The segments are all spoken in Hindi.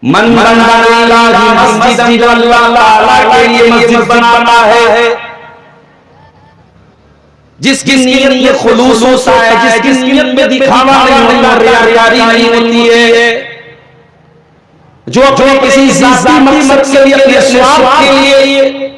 मन बनाना मस्जिद जो अल्लाह ताला के लिए मस्जिद बनाता है, जिसकी नीयत में खुलूस होता है, जिसकी नीयत में दिखावा नहीं होता, रियाकारी नहीं होती है, जो अपने किसी ज़ाती मकसद के लिए, अपने स्वार्थ के लिए,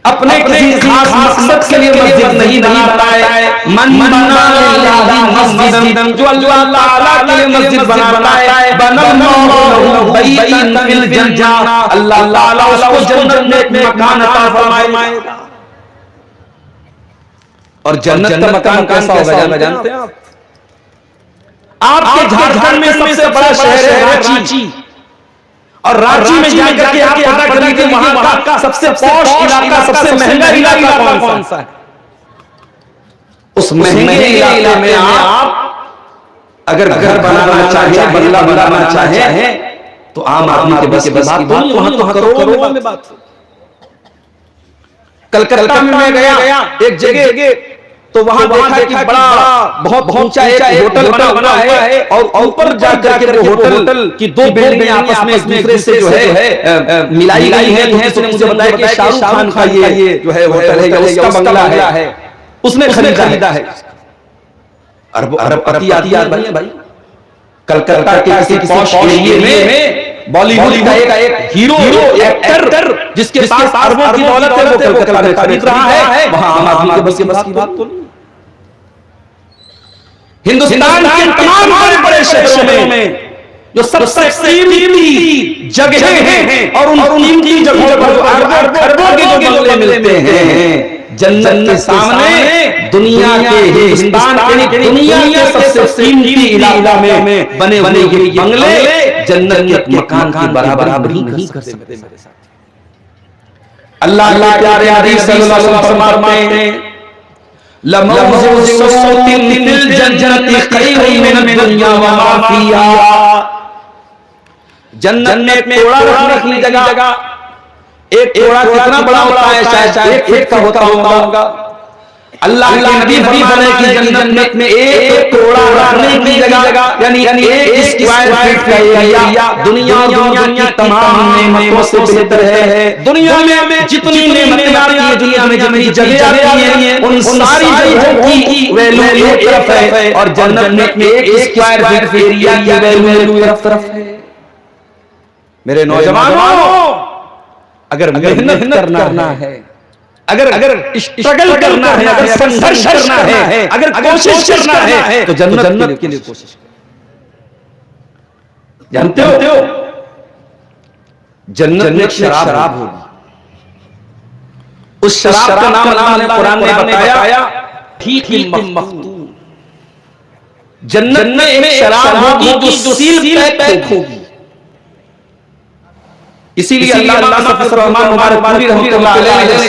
अपने किसी खास मकसद के लिए मस्जिद नहीं बनाता है। मन बनाना मस्जिद जो अल्लाह ताला के लिए मस्जिद बनाता है, बनल्लाहु बैतन फिल जन्नह, अल्लाह ताला उसको जन्नत में एक मकान अता फरमाएगा। और जन्नत का मकान कैसा होगा जानते हैं आप? आपके झारखंड में सबसे बड़ा शहर है रांची, और रांची में जाकर के आप पता करिए वहां का सबसे पॉश इलाका, सबसे महंगा इलाका कौन सा है। उस महंगे इलाके में आप अगर घर बनाना चाहे, बंगला बनाना चाहे, तो आम आदमी के बस की बात नहीं, वहां तो करोड़ों में बात। कलकत्ता में मैं गया एक जगह, तो वहां देखा कि बड़ा बहुत ऊंचा एक होटल बना है, और ऊपर जाकर के वो होटल की दो बिल्डिंगें आपस में एक दूसरे से जो है मिलाई गई हैं। उसने मुझे बताया कि शाहरुख खान का ये जो है होटल है, उसका बंगला है, उसने खरीदा है। अरबपति आदमी है भाई। कलकत्ता के किसी पॉश एरिया में बॉलीवुड का एक हीरो एक्टर जिसके पास अरबों की दौलत है, वो कलकत्ता में खरीद रहा है, वहां आम आदमी के बस की बात तो नहीं। हिंदुस्तान के तमाम बड़े-बड़े शहरों में जो सबसे कीमती जगहें हैं, और उन कीमती जगहों पर अरबों के जो बंगले मिलते हैं, जन्नत के सामने दुनिया के, हिंदुस्तान के, दुनिया के सबसे कीमती इलाका में बने हुए ये बंगले जन्नत के मकान की बराबरी नहीं कर सकते। अल्लाह के प्यारे हदीस सल्लल्लाहु अलैहि वसल्लम फरमाते हैं, लमौज़िउ सौतिन फिल जन्नति खैरुम मिन दुनिया व मा फीहा। जन्नत में कोड़ा रखने की जगह, एक कोड़ा कितना बड़ा होता है, शायद एक का होता होगा। अल्लाह के नबी फरमाते हैं कि जन्नत में एक कोड़ा रखने की जगह, यानी एक स्क्वायर फीट का एरिया दुनिया की तमाम नेमतों से बेहतर है। दुनिया में जितनी नेमतें आती हैं, दुनिया में जितनी जगह आती हैं, उन सारी जगहों की वैल्यू एक तरफ है, और जन्नत में एक स्क्वायर फीट एरिया की वैल्यू एक तरफ है। मेरे नौजवानों, अगर मेहनत करना है, अगर स्ट्रगल करना है, अगर संघर्ष करना है, अगर कोशिश करना है, तो जन्नत के लिए कोशिश करें। जानते हो जन्नत में शराब होगी, उस शराब का नाम अल्लाह ने कुरान में बताया, ठीक मख्तूम। जन्नत में शराब होगी जो सील पैक होगी। इसीलिए अल्लाह सफ़र रहमान मुबारक रहमतुल्लाह अलैहि ने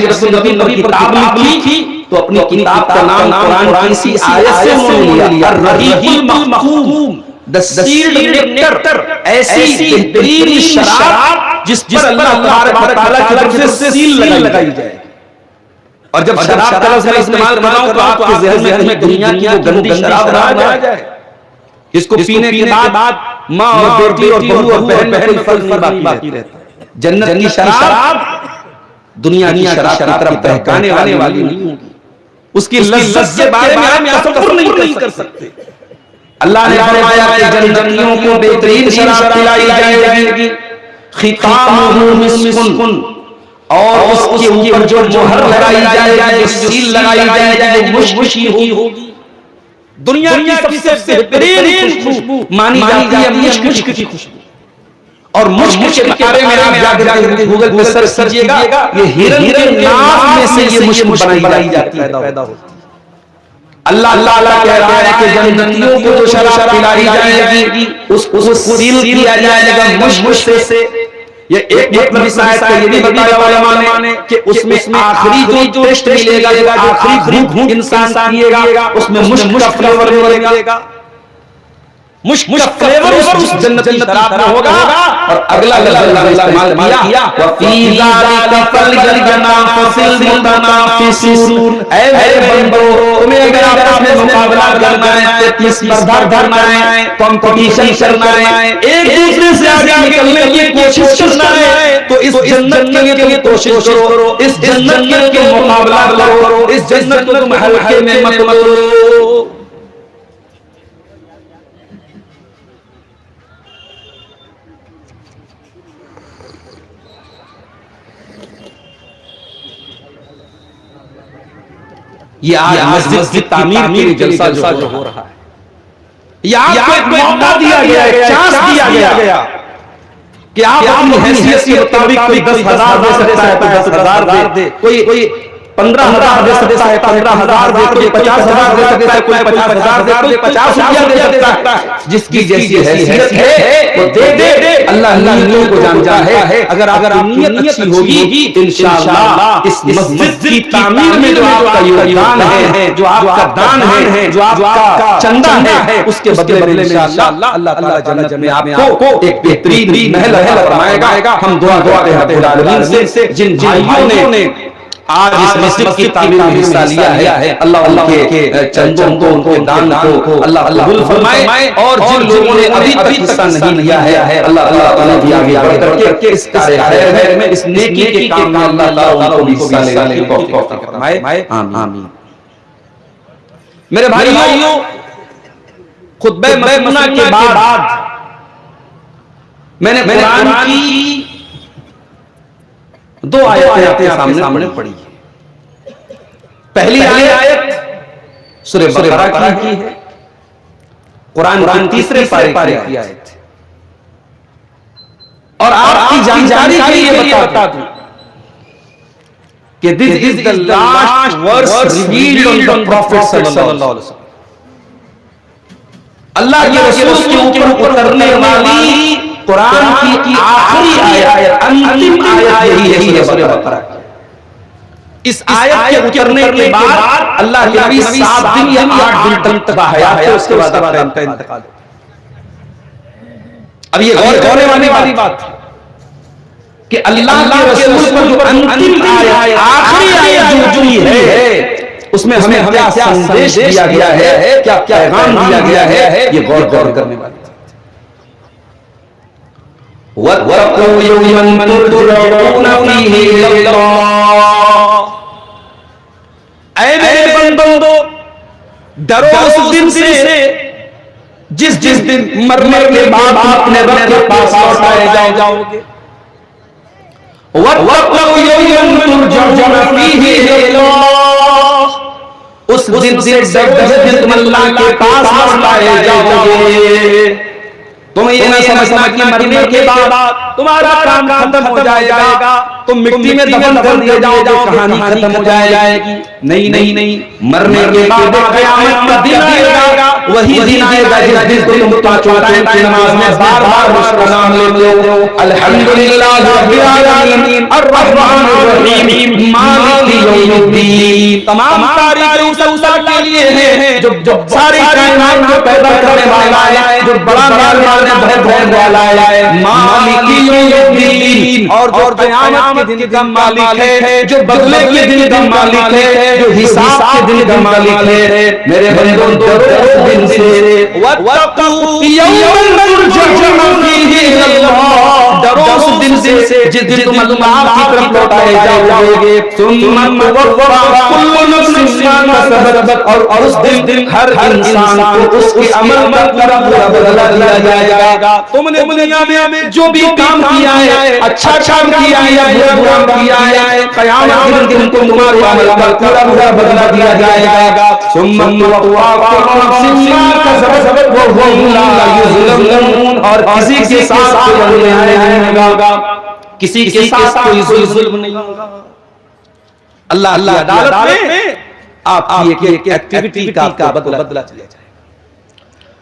किताब लिखी, तो अपनी किताब का नाम कुरान की आयत से उन्होंने लिया, अर्रहीकुल मख्तूम, द सील्ड नेक्टर। ऐसी बेहतरीन शराब जिस पर अल्लाह तबारक व तआला की तरफ से सील लगाई जाए। और जब शराब का लफ्ज़ इस्तेमाल कर रहा हूं, तो आपके ज़हन में दुनिया की वो गंदी शराब ना आ जाए, इसको पीने के बाद माँ और बेटी और बहू और बहन में कोई फर्क बाकी रहता है। जन्नत की शराब दुनिया की शराब की तरफ बहकाने वाली नहीं होगी। उसकी लज्जत के बारे में हम तसव्वुर नहीं कर सकते। अल्लाह ने फरमाया कि जन्नतियों को बेहतरीन शराब पिलाई जाएगी, खितामुहु मिस्कुन, और उसके ऊपर जो मोहर लगाई जाएगी, जो सील लगाई जाएगी, वो मुश्की होगी। दुनिया की सबसे बेहतरीन खुशबू मानी जाती है मुश्क की खुशबू। और मुश्क के बारे में आप जाकर गूगल पे सर्च कीजिएगा, ये हिरन के नाक में से ये मुश्क बनाई जाती है, पैदा होती है। अल्लाह कह रहा है कि जन्नतियों को जो शराब पिलाई जाएगी, उसको सील किया जाएगा मुश्क से। ये एक मतलब इस आयत का ये भी बताया उलमा ने कि उसमें आखिरी जो टेस्ट मिलेगा, जो आखिरी घूंट इंसान पिएगा, उसमें मुश्क का फ्लेवर मिलेगा। मुश्क फ्लेवर उस जन्नती शराब में होगा। और अगला लफ्ज़ इस्तेमाल किया व फी ज़ालिका फलयतनाफसिल मुतनाफिसून। ऐ मेरे बंदो, तुम्हें अगर आपस में मुकाबला करना है, प्रतिस्पर्धा करना है, कंपटीशन करना है, एक दूसरे से आगे निकलने की कोशिश करना है, तो इस जन्नत के लिए कोशिश करो, इस जन्नत के लिए मुकाबला करो, इस जन्नत को तुम हल्के में मत लो। ये आज मस्जिद की तामीर के लिए जलसा जो हो रहा है, ये आपको एक मौका दिया गया है, चांस दिया गया कि आप अपनी हैसियत के मुताबिक कोई 10,000 दे सकता है, कोई 10,000 दे, कोई 15,000 दे सकता है, 15,000 दे, कोई 50,000 दे सकता है, कोई 50,000 दे, कोई 50 रुपया दे सकता है। जिसकी जैसी हैसियत है वो दे। अल्लाह नीयत को जानता है। अगर आपकी नीयत अच्छी होगी, इंशाअल्लाह इस मस्जिद की तामीर में जो आपका योगदान है, जो आपका दान है, जो आपका चंदा है, उसके बदले में इंशाअल्लाह अल्लाह ताला जन्नत में आपको एक बेहतरीन महल फरमाएगा। हम दुआ करते हैं रब्बुल आलमीन से, जिन भाइयों ने आज इस मस्जिद की तामीर में हिस्सा लिया है, अल्लाह उनके चंदों को, उनके दान को अल्लाह कबूल फरमाए। और जिन लोगों ने अभी तक हिस्सा नहीं लिया है, अल्लाह ताला भी आगे बढ़ करके इस कार्य खैर में, इस नेकी के काम में अल्लाह ताला उनको भी हिस्सा लेने की तौफीक फरमाए। आमीन। मेरे भाइयों, खुतबे मसनूना के बाद मैंने कुरान की 2 आयतें आपके सामने पढ़ी। पहली आयत सूरह बकरा की है, कुरान के तीसरे पारे की आयत। और आपकी जानकारी के लिए बता दूं कि this is the last verse revealed on the prophet सल्लल्लाहु अलैहि वसल्लम। अल्लाह के रसूल के ऊपर उतरने वाली कुरान की आखिरी आयत, अंतिम आयत यही है सूरह बकरा की। इस आयत के उतरने के बाद अल्लाह के नबी 7 दिन या 8 दिन तक हयात थे, उसके बाद उनका इंतकाल। अब ये गौर करने वाली बात है कि अल्लाह के रसूल पर जो अंतिम आयत, आखिरी आयत जो है, उसमें हमें क्या संदेश दिया गया है, क्या पैगाम दिया गया है, ये गौर करने वाली। वत्तक़ू यौमन तुरजऊन फीही इलल्लाह। ऐ मेरे बंदो, डरो उस दिन से जिस दिन मरने के बाद अपने रब के पास लौटाए जाओगे। वत्तक़ू यौमन तुरजऊन फीही इलल्लाह। उस दिन से जब तुम अल्लाह के पास लौटाए जाओगे। तुम ये ना समझना कि मरने के बाद तुम्हारा काम खत्म हो जाएगा, तुम मिट्टी में दफन कर दिए जाओगे, कहानी खत्म हो जाएगी। नहीं, मरने के बाद क़यामत का दिन आएगा। वही दिन आएगा जिस दिन तुम पांचों टाइम की नमाज में बार-बार उसका नाम लेते हो, अल्हम्दुलिल्लाह रब्बिल आलमीन अर्रहमानिर रहीम मालिक यौमिद्दीन। तमाम तारीफ़ें उस अल्लाह के लिए हैं जो सारी कायनात को पैदा करने वाला है, जो बड़ा मेहरबान है, वाला है, मालिक यौमिद्दीन। और जो क़यामत के दिन का मालिक है, जो बदले के दिन का मालिक है, जो हिसाब के दिन का मालिक है। मेरे बंदों, डरो दिन से, वत्तक़ू यौमन तुरजऊन फीही इलल्लाह। डरो उस दिन से जिस दिन तुम अल्लाह की तरफ लौटाए जाओगे। सुम्मा तुवफ़्फ़ा कुल्लु नफ्सिन मा कसबत। और उस दिन हर इंसान को उसके अमल का पूरा बदला दिया जाएगा। तुमने दुनिया में जो भी काम किया है, अच्छा काम किया है या बुरा किया है, क़यामत के दिन तुमको तुम्हारे अमल का पूरा बदला दिया जाएगा। सुम्मा तुवफ़्फ़ा कुल्लु नफ्सिन मा कसबत व हुम ला युज़लमून। और किसी के साथ कोई अन्याय नहीं होगा, किसी के साथ कोई जुल्म नहीं होगा। अल्लाह अदालत में आपकी एक एक्टिविटी का बदला दिया जाए।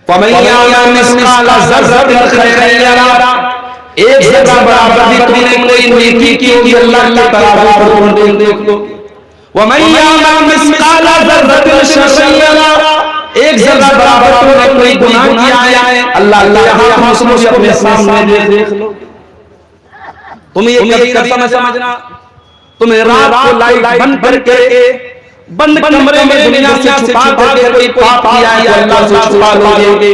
फमन यअमल मिस्काल ज़र्रतिन खैरन यरा। एक ज़र्रा बराबर भी तुमने कोई नेकी की, अल्लाह की तरफ देख लो। वमन यअमल मिस्काल ज़र्रतिन शर्रन यरा। एक जरा बराबर तुमने कोई गुनाह किया है, अल्लाह यहाँ तुम अपने सामने देख लो। तुम ये कभी न समझना, तुम्हें रात को लाइट बंद करके बंद कमरे में दुनिया से छुपा करके कोई पाप किया है, अल्लाह से छुपा लोगे।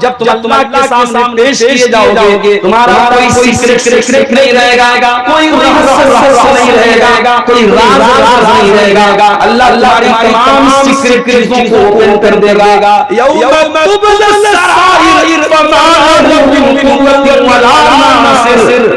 जब तुम अल्लाह के सामने पेश किए जाओगे, तुम्हारा कोई सीक्रेट नहीं रहेगा, कोई रहस्य नहीं रहेगा, कोई राज नहीं रहेगा। अल्लाह तुम्हारी तमाम सीक्रेट चीजों को ओपन कर देगा।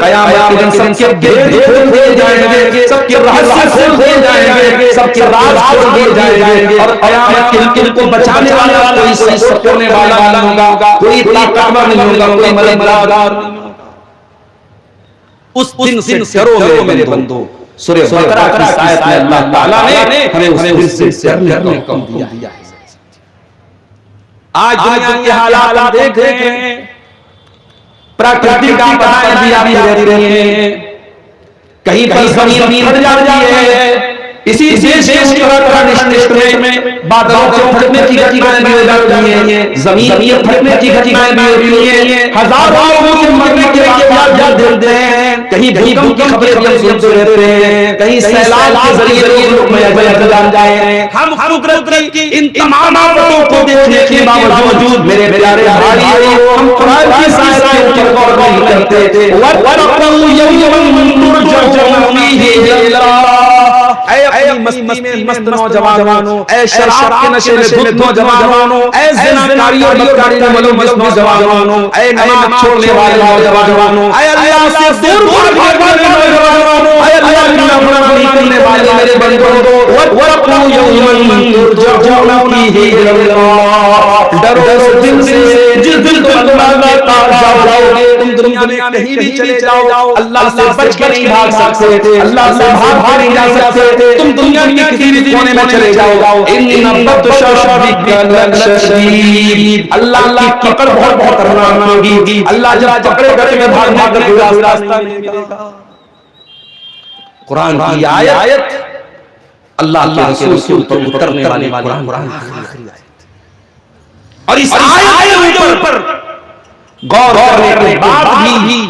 क़यामत के दिन सबके भेद खोल दिए जाएंगे, सबके रहस्य खोल दिए जाएंगे, सबके राज खोल दिए जाएंगे। और क़यामत के दिन को बचाने वाला कोई सपोर्टने वाला नहीं होगा, कोई ताकतवर नहीं होगा, कोई मददगार। उस दिन से डरो मेरे बंदो। सूरह बकरा की आयत में अल्लाह ताला ने हमें उस दिन से डरने का हुक्म दिया है। आज दुनिया के हालात देख रहे हैं, प्राकृतिक आपदाएं भी आती रहती हैं, कहीं जमीन फट जाती है। इसी देश में बादलों के फटने की घटनाएं भी हो जाती हैं, जमीन फटने की घटनाएं भी होती हैं, हजारों लोगों के मरने के वाक़यात देखते हैं, कहीं भूकंप की खबरें भी हम सुनते रहते हैं, कहीं सैलाब के जरिए लोग जान जाए। हम कुदरत की इन तमाम आफतों को देखने के बावजूद मेरे प्यारे भाइयों, हम कुरान की आयतों पर गौर नहीं करते। मस्ती में मस्त नौजवानों, ऐ शराब के नशे में धुत नौजवानों, ऐ ज़िनाकारी और बदकारी में मुलव्वस नौजवानों, ऐ नमाज़ छोड़ने वाले नौजवानों, ऐ अल्लाह से दूर भागने वाले नौजवानों, ऐ अल्लाह की नाफरमानी करने वाले मेरे बंदों, वत्तक़ू यौमन तुरजऊना फीही इलल्लाह। डरो उस दिन से जिस दिन तुम अल्लाह के पास जाओगे। तुम दुनिया में कहीं भी चले जाओ, अल्लाह से बच कर नहीं भाग सकते, अल्लाह से भाग नहीं जा सकते। तुम दुनिया के किसी भी कोने में चले जाओ, इन्ना बत्शा रब्बिका लशदीद। अल्लाह की पकड़ बहुत खतरनाक होगी। अल्लाह जब पकड़ेगा तुम्हें भाग कर पूरा रास्ता नहीं मिलेगा। कुरान की आयत अल्लाह के रसूल पर उतरने वाली कुरान की आखिरी आयत, और इस आयत के ऊपर गौर करने के बाद भी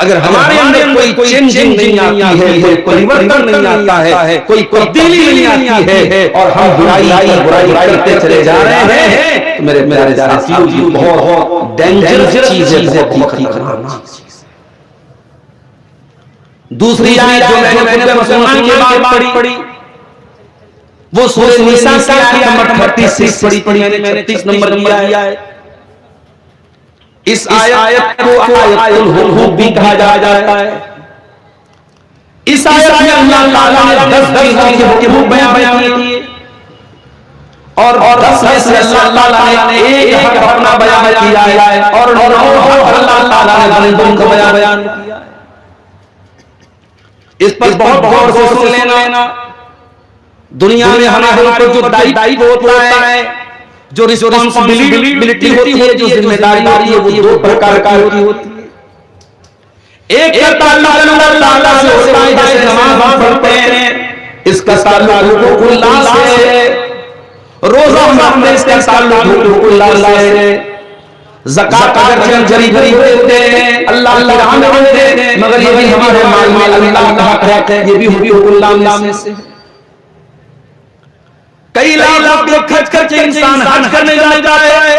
अगर हमारे अंदर कोई चेंजिंग नहीं आती है, कोई परिवर्तन नहीं आता है, कोई तब्दीली नहीं आती है, और हम बुराई करते चले जा रहे हैं, तो मेरे साथियों बहुत डेंजरस चीज है, बहुत खतरनाक चीज। दूसरी आयत जो मैंने मुसलमान के बाद पढ़ी, वो सूरह निसा की आयत नंबर 36 पढ़ी मैंने 36 नंबर दिया है। इस आयत को आयतुल हुकूक भी कहा जाता है। इस आयत में अल्लाह ताला ने 10 चीजों के हुकूक बयान किए, और 10 में से अल्लाह ताला ने एक हक अपना बयान किया है, और 9 अल्लाह ताला ने बंदों को बयान किया है। इस पर बहुत गौर से सुन लेना। दुनिया में हमारे जो दायित्व होता है, जो रिस्पांसिबिलिटी होती है, जो जिम्मेदारी होती है, वो 2 प्रकार की होती है। एक का ताल्लुक अल्लाह ताला से होता है, जैसे नमाज पढ़ते हैं, इसका ताल्लुक हुकूकुल्लाह से है। रोजा रखते हैं, इसका ताल्लुक हुकूकुल्लाह से है। ज़कात अगर हम जरी देते हैं, अल्लाह की राह में देते हैं, मगर ये भी हमारे माल में अल्लाह का हक है, ये भी हुकूकुल्लाह में से है। कई लाख खर्च करके इंसान हज करने जाता है,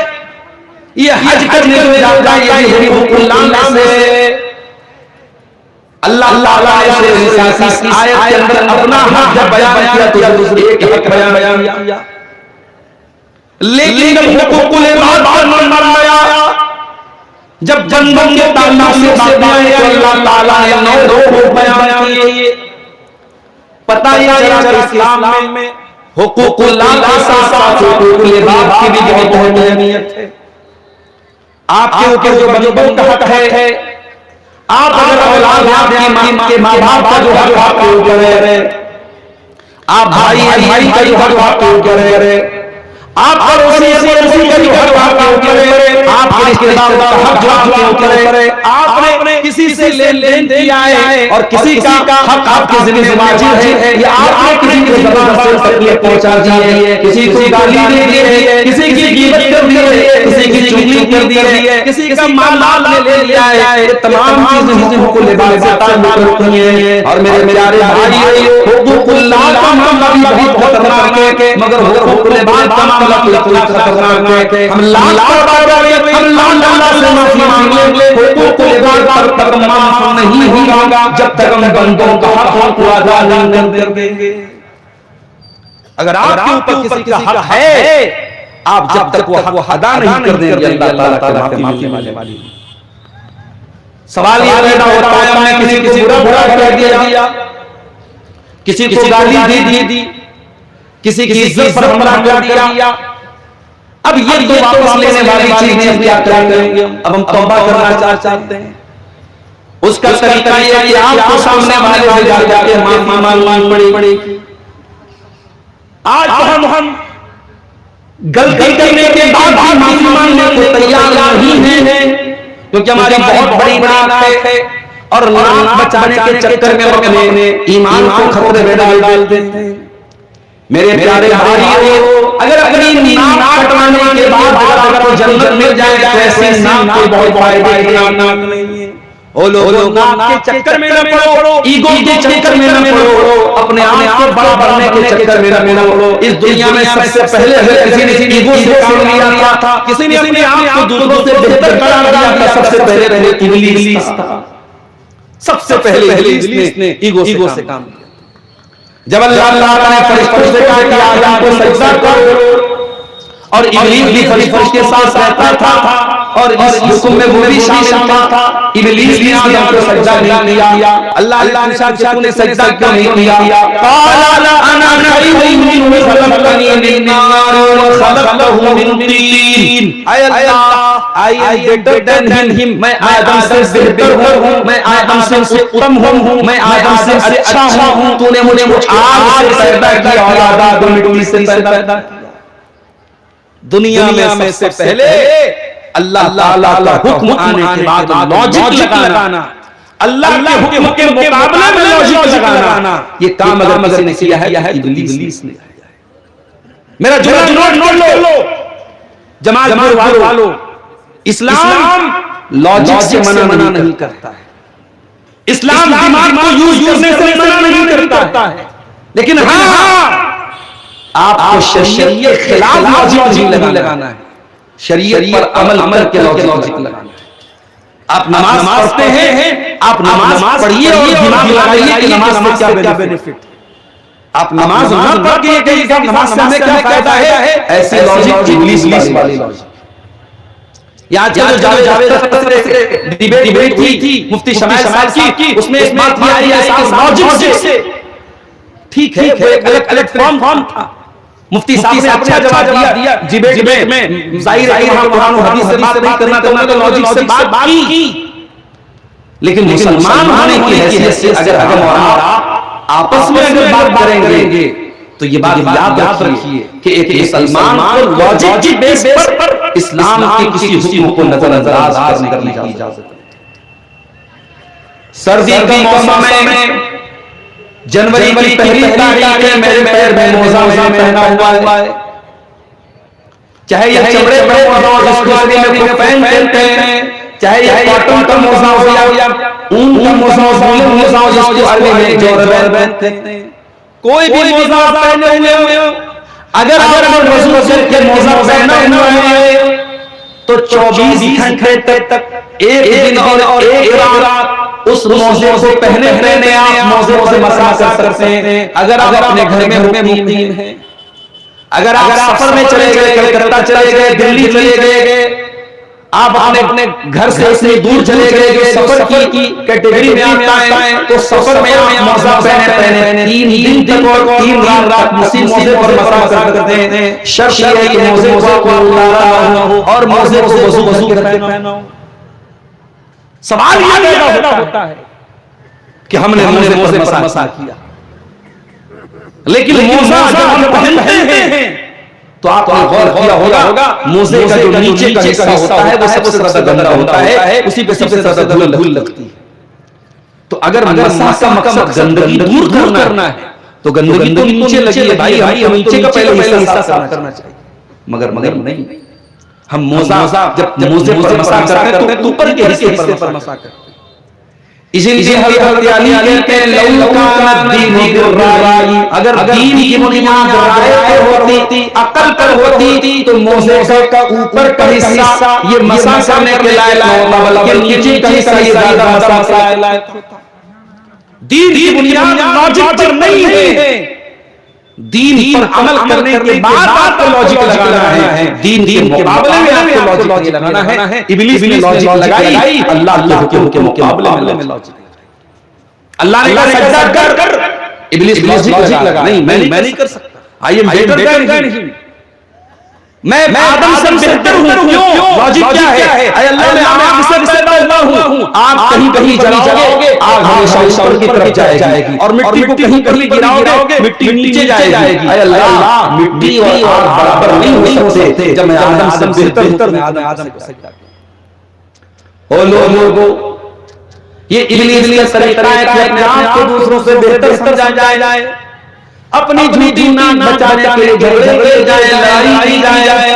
ये हज करने जाता है, ये भी हुकूकुल्लाह में से। अल्लाह ताला ने इस आयत के अंदर अपना हक बयान किया, तो दूसरे एक हक बयान किया। लेकिन जब हुकूकुल इबाद पर नंबर आया, जब बंदों के ताल्लुक से बात आई, तो अल्लाह ताला ने 2 हुकूक बयान किए। पता ही चला कि इस्लाम में हुकूकुल्लाह के साथ हुकूकुल इबाद की भी बहुत अहमियत है। आपके ऊपर जो बंदों का हक है, आप अगर औलाद आपके माँ बाप का जो हक आपके ऊपर है, आप भाई का जो हक आपके ऊपर है, आप पड़ोसी का जो हक आपके ऊपर है, आप रिश्तेदारों का हक जो आपके ऊपर है, आपने किसी से लेन देन किया है और किसी का हक आपके जिम्मे वाजिब है, या आपने किसी की ज़बान से तकलीफ पहुंचा दी है, किसी को गाली दे दी है, किसी की ग़ीबत कर दी है, किसी की चुगली कर दी है, किसी का माल आपने ले लिया है, ये तमाम चीजें हुकूक लिबास से ताल्लुक़ रखती हैं। और मेरे प्यारे भाइयों, हुकूकुल्लाह का मामला भी बहुत खतरनाक है, मगर हुकूक लिबास का मामला इतना खतरनाक है। हम लाख बार हम अल्लाह से माफी मांग ले, हुकूक लिबास तब माफ नहीं होगा जब तक हम बंदों का हक को अदा नहीं कर देंगे। अगर आपके ऊपर किसी का हक है, आप जब तक वो हक अदा नहीं कर देंगे, अल्लाह ताला माफी मांगने वाली। सवाल ये पैदा होता है, हमने किसी को बुरा कह दिया, किसी को गाली दे दी, किसी की इज्जत पर हमला कर दिया, अब ये तो वापस लेने वाली चीज नहीं, क्या करेंगे? अब हम तौबा करना चाहते हैं। उसका तरीका ये है कि आपको सामने वाले से जाके माफी मांगनी पड़ेगी। आज तो हम गलती करने के बाद भी माफी मांगने को तैयार नहीं है, क्योंकि हमारी बहुत बड़ी नाक है और नाक बचाने के चक्कर में अपने ईमान को खतरे में डाल देते हैं। मेरे प्यारे भाइयों, अगर अपनी नाक कटवाने के बाद अगर आपको जन्नत मिल जाए तो ऐसी नाक के बहुत फायदे नाक नहीं है। ओ लोग नाक के चक्कर में न पड़ो, ईगो के चक्कर में न पड़ो, अपने आप को बड़ा बनने के चक्कर में न पड़ो। इस दुनिया में सबसे पहले अगर किसी ने ईगो से काम लिया था, किसी ने अपने आप को दूसरों से बेहतर करार दिया था, सबसे पहले इब्लीस था। सबसे पहले इब्लीस ने ईगो से काम लिया। जब अल्लाह ताला ने फरिश्तों से कहा कि आदम को सजदा करो, और इब्लीस भी फरिश्तों के साथ रहता था और इस हुक्म में वो भी शामिल था। इब्लीस ने आदम को सजदा नहीं किया। अल्लाह ने पूछा कि तूने सजदा क्यों नहीं किया? क़ाल अना खैरुम मिन्हु खलक़तनी मिन नार व खलक़तहु मिन तीन। ऐ Allah, I am better than him, मैं आदम से बेहतर हूं, मैं आदम से उत्तम हूं, मैं आदम से अच्छा हूं। तूने मुझे आग से पैदा किया और आदम मिट्टी से पैदा किया। दुनिया में से पहले अल्लाह ताला का हुक्म आने के बाद लॉजिक लगाना, अल्लाह के हुक्म के मुकाबले में लॉजिक लगाना, ये काम अगर किसी ने किया है इब्लीस ने किया है। मेरा जुमला नोट लो जमात वालों, इस्लाम लॉजिक से मना नहीं करता है, इस्लाम दिमाग को यूज करने से मना नहीं करता है, लेकिन हाँ आपको शरीयत के खिलाफ लॉजिक लगाना है, शरीयत पर अमल के लॉजिक लगाना है। आप नमाज पढ़ते हैं, आप नमाज पढ़िए और दिमाग लगाइए कि नमाज में क्या बेनिफिट। आप नमाज ना पढ़ के कहिए कि नमाज से हमें क्या फायदा है, ऐसे लॉजिक इब्लीस वाली लॉजिक। यहाँ जावेद डिबेट थी मुफ्ती शमाइल साहब की, उसमें इस बात की आई है लॉजिक से, ठीक है वो एक अलग फॉर्म था। मुफ्ती साहब ने अच्छा जवाब दिया डिबेट में, जाहिर है वहां कुरान और हदीस से बात नहीं करना, तो लॉजिक से बात की, लेकिन मुसलमान होने की हैसियत से अगर हम और आप आपस में अगर बात करेंगे तो ये बात याद रखिए कि एक मुसलमान को लॉजिक की बेस पर इस्लाम के किसी हुक्म को नजरअंदाज करने की इजाजत है। सर्दी के मौसम में जनवरी की पहली तारीख में मेरे पैर में मोजा पहना हुआ है, चाहे ये चमड़े का मोजा हो जिसको आगे में पहनते हैं, चाहे ये कॉटन का मोजा हो या ऊन का मोजा हो जिसको आगे में जोरबैन पहनते हैं, कोई भी मोजा पहने हुए हो, अगर वजू करके मोजा पहना हुआ है तो 24 घंटे तक एक दिन और एक रात उस मोजे को पहने आप मोजे से मसा कर सकते हैं। अगर आप अपने घर में मुकीम हैं, अगर आप सफर में चले गए, कलकत्ता चले गए, दिल्ली चले गए, आप अपने घर से इतनी दूर चले गए जो सफर की कैटेगरी में आता है, तो सफर में आप मोजा पहने 3 दिन तक और 3 रात उसी मोजे पर मसा करते हैं। शर्त यह है कि मोजे को उतारा हो और मोजे को वजू करके पहना हो। सवाल ये पैदा होता है कि हमने मोजे पर मसा किया, लेकिन मोजा जब हम पहनते हैं तो आपने गौर किया होगा मोजे का जो नीचे का हिस्सा होता है वो सबसे ज्यादा गंदा होता है, उसी पे सबसे ज्यादा धूल लगती है। तो अगर मसाह का मकसद गंदगी दूर करना है तो गंदगी तो नीचे लगी है भाई, हम नीचे का पहले हिस्सा साफ करना चाहिए। मगर नहीं, हम मोजा जब मोजे पर मसाह करते हैं तो ऊपर के हिस्से पर मसाह करते हैं। इसीलिए हज़रत अली कहते हैं लौ कान दीन बिर्राई, अगर दीन की बुनियाद राय पर होती, अकल पर होती तो मोजे का ऊपर का हिस्सा ये मसाह करने के लायक होता, बल्कि नीचे का हिस्सा ये ज्यादा मसाह के लायक होता। दीन की बुनियाद लॉजिक पर नहीं है, दीन पर अमल करने के बाद आपको लॉजिक लगाना है। दीन के मुकाबले में आपको लॉजिक लगाना है। इब्लीस ने लॉजिक लगाई, अल्लाह के हुक्म के मुकाबले में लॉजिक। अल्लाह ने कहा सजदा कर, इब्लीस लॉजिक लगा, नहीं मैं नहीं कर सकता, आई एम बेटर देन हिम, मैं आदम से बेहतर हूं। क्यों? लॉजिक क्या है? अल्लाह ने आग से पैदा हुआ हूं, आग कहीं जलाओगे आग हमेशा ऊपर की तरफ जाएगी, और मिट्टी को कहीं गिराओगे मिट्टी नीचे जाएगी। अल्लाह मिट्टी और आग बराबर नहीं हो सकते। जब मैं आदम से बेहतर मैं आदम को सजदा किया। ओ लोगों, ये इब्लीस का तरीका है कि अपने आप को दूसरों से बेहतर समझा जाए, अपनी झूठी नाम बचाने के लिए झगड़े किए जाए, लड़ाई की जाए।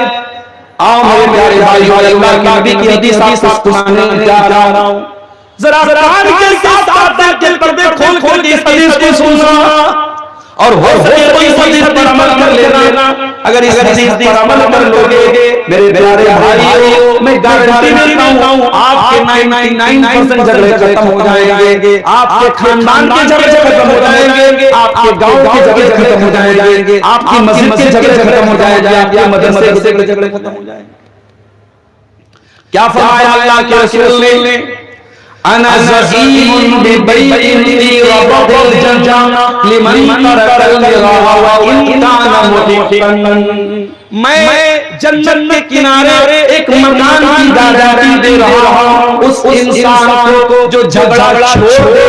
आओ मेरे प्यारे भाई, अल्लाह की नबी की हदीस आपको सुनाने जा रहा हूं, जरा कान के साथ के पर्दे खोल के इस हदीस को सुनना, और हो सके तो इस हदीस पर अमल कर लेना। अगर इस हदीस पर अमल कर लोगे मेरे प्यारे भाइयों, मैं गारंटी देता हूं आपके 99% झगड़े खत्म हो जाएंगे, आपके खानदान के झगड़े खत्म हो जाएंगे, आपके गांव के झगड़े खत्म हो जाएंगे, आपकी मस्जिद के झगड़े खत्म हो जाएंगे, आपके मदरसे के झगड़े खत्म हो जाएंगे। क्या फरमाया अल्लाह के रसूल ने? अना ज़ईमुन बिबैइन फी रबदिल जन्ना लिमन तरकल लिगाह व इन काना मुहिब्बन। मैं जन्नत के किनारे एक मकान की गारंटी दे रहा हूं उस इंसान को जो झगड़ा छोड़ दे,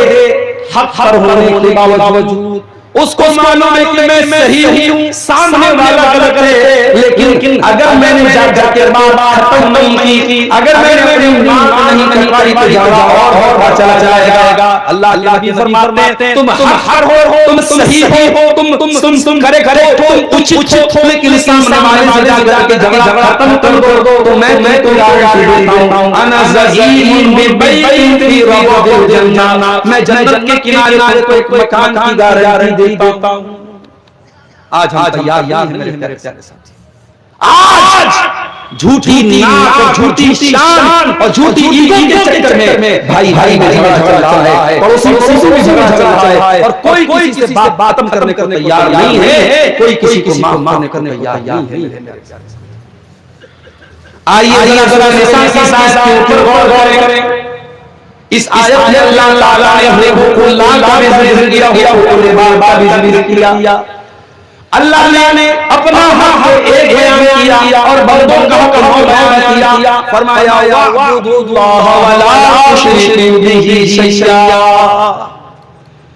हक पर होने के बावजूद उसको मालूम है कि मैं सही हूं, सामने वाला गलत है, लेकिन अगर मैंने जाके बात खत्म नहीं की, अगर मैंने अपनी बात नहीं करी तो झगड़ा और चला जाएगा। अल्लाह के नबी फरमाते हैं तुम हर हो, तुम सही हो, तुम खरे तुम उचित हो, लेकिन सामने वाले से जाके झगड़ा खत्म कर दो तो मैं तो गारंटी देता हूं अना ज़ईमुन बिबैइन फी रबदिल जन्ना, मैं जन्नत के किनारे को एक मकान की गारंटी देता हूं। आज हम तैयार हैं मेरे प्यारे साथी, आज झूठी नाक और झूठी शान और झूठी ईगो के चक्कर में भाई में झगड़ा चल रहा है, पड़ोसी में झगड़ा चल रहा है, और कोई किसी से बात करने को तैयार नहीं है, कोई किसी को माफ करने को तैयार नहीं है। आइए जरा निशान की सांस के ऊपर गौर करें। इस आयत में अल्लाह ताला ने हुकूकुल्लाह का भी जिक्र किया, हुकूकुल बाबा भी जिक्र किया। अल्लाह ने अपना हक एक बयान किया और बंदों का हक बयान किया। फरमाया वअबुदुल्लाह वला तुशरिकू बिही शैया,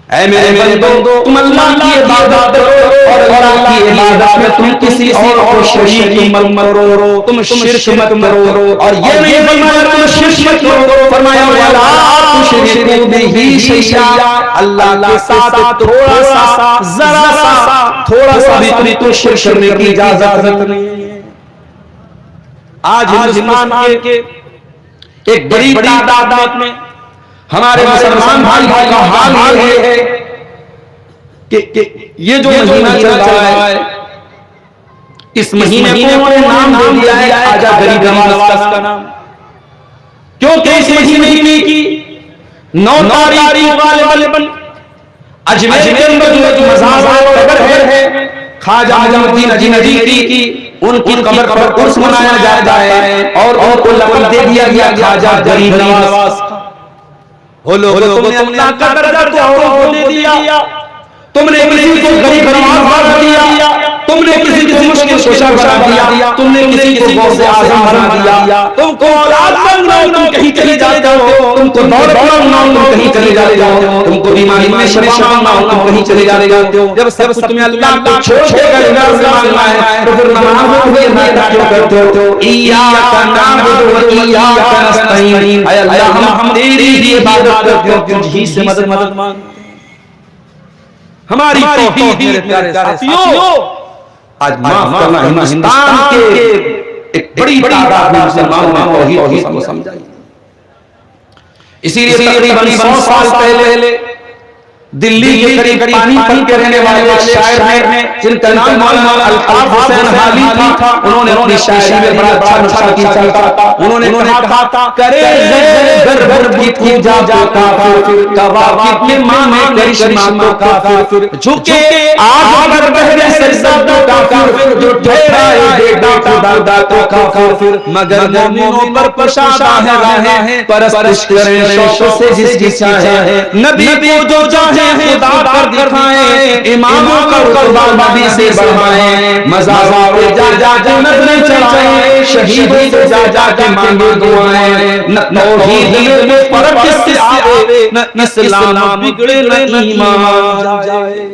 ऐ मेरे बंदो तुम अल्लाह की इबादत करो और अल्लाह की इबादत में तुम किसी और को शरीक मत करो, तुम शिर्क मत करो। और ये नहीं फरमाया तुम शिर्क मत करो, फरमाया वला तुशरिकू बिही शैया, अल्लाह के साथ थोड़ा सा भी तो शिर्क करने की इजाजत नहीं है। आज हिंदुस्तान के एक बड़ी तादाद में हमारे मुसलमान भाई का हाल ये है कि ये जो महीना चल रहा है, इस महीने को उन्होंने नाम दे दिया है आजा गरीब नवाज का नाम, क्योंकि इस महीने की 9 तारीख गालिबन अजमेर के अंदर जो मज़ार कब्र है ख्वाजा मोइनुद्दीन अजमेरी की, उनकी कब्र पर उर्स मनाया जाता है और उनको लक़ब दे दिया गया ख्वाजा गरीब नवाज। हो लोगों तुमने अल्लाह का दर्जा तो औरों को दे दिया, तुमने किसी को गरीब नवाज बना दिया, तुमने किसी को मुश्किल कुशल बना दिया, तुमने किसी को गौसे आज़म बना दिया, तुमको औलाद बनना तुम कहीं चले जाते हो, तुमको दौलत बनना तुम कहीं चले जाते हो, तुमको बीमारी में शफा बनना तुम कहीं चले जाते हो। जब सब तुम्हें अल्लाह को छोड़ के घर से मांगना है तो फिर नमाज़ में अदा क्यों करते हो? इय्याका नअबुदु व इय्याका नस्तईन, ऐ अल्लाह हम तेरी ही इबादत करते हो, तुझी से मदद मांगते। हमारी तौहीद मेरे प्यारे साथियों, आज माफ करना हिंदुस्तान के एक बड़ी तादाद में मुसलमानों ने तौहीद को समझा। इसीलिए तकरीबन 100 साल पहले दिल्ली के करीब पानीपत के रहने वाले शायर ने, जिनका नाम मौलाना अल्ताफ हुसैन हाली था, उन्होंने अपनी शायरी में बड़ा अच्छा किया था। उन्होंने कहा था, करे गर भी पूजा काफिर, कवाकिब में माने करिश्मा काफिर, झुके आग पर बहरे सजदा काफिर, जो ठहराए बेटा खुदा का काफिर, मगर मोमिनों पर पशाबा है परस्तिश करें शौक से जिसकी चाहे, नबी को जो चाहे खुदा पर दिखाएं, इमामों का कुर्बान नबी से बढ़ाएं, मज़ारों पे जा के नज़रें चढ़ाएं, शहीदों से जा के मांगे दुआएं, न तौहीद में फर्क किससे आवे, न इस्लाम बिगड़े न ईमान जाए।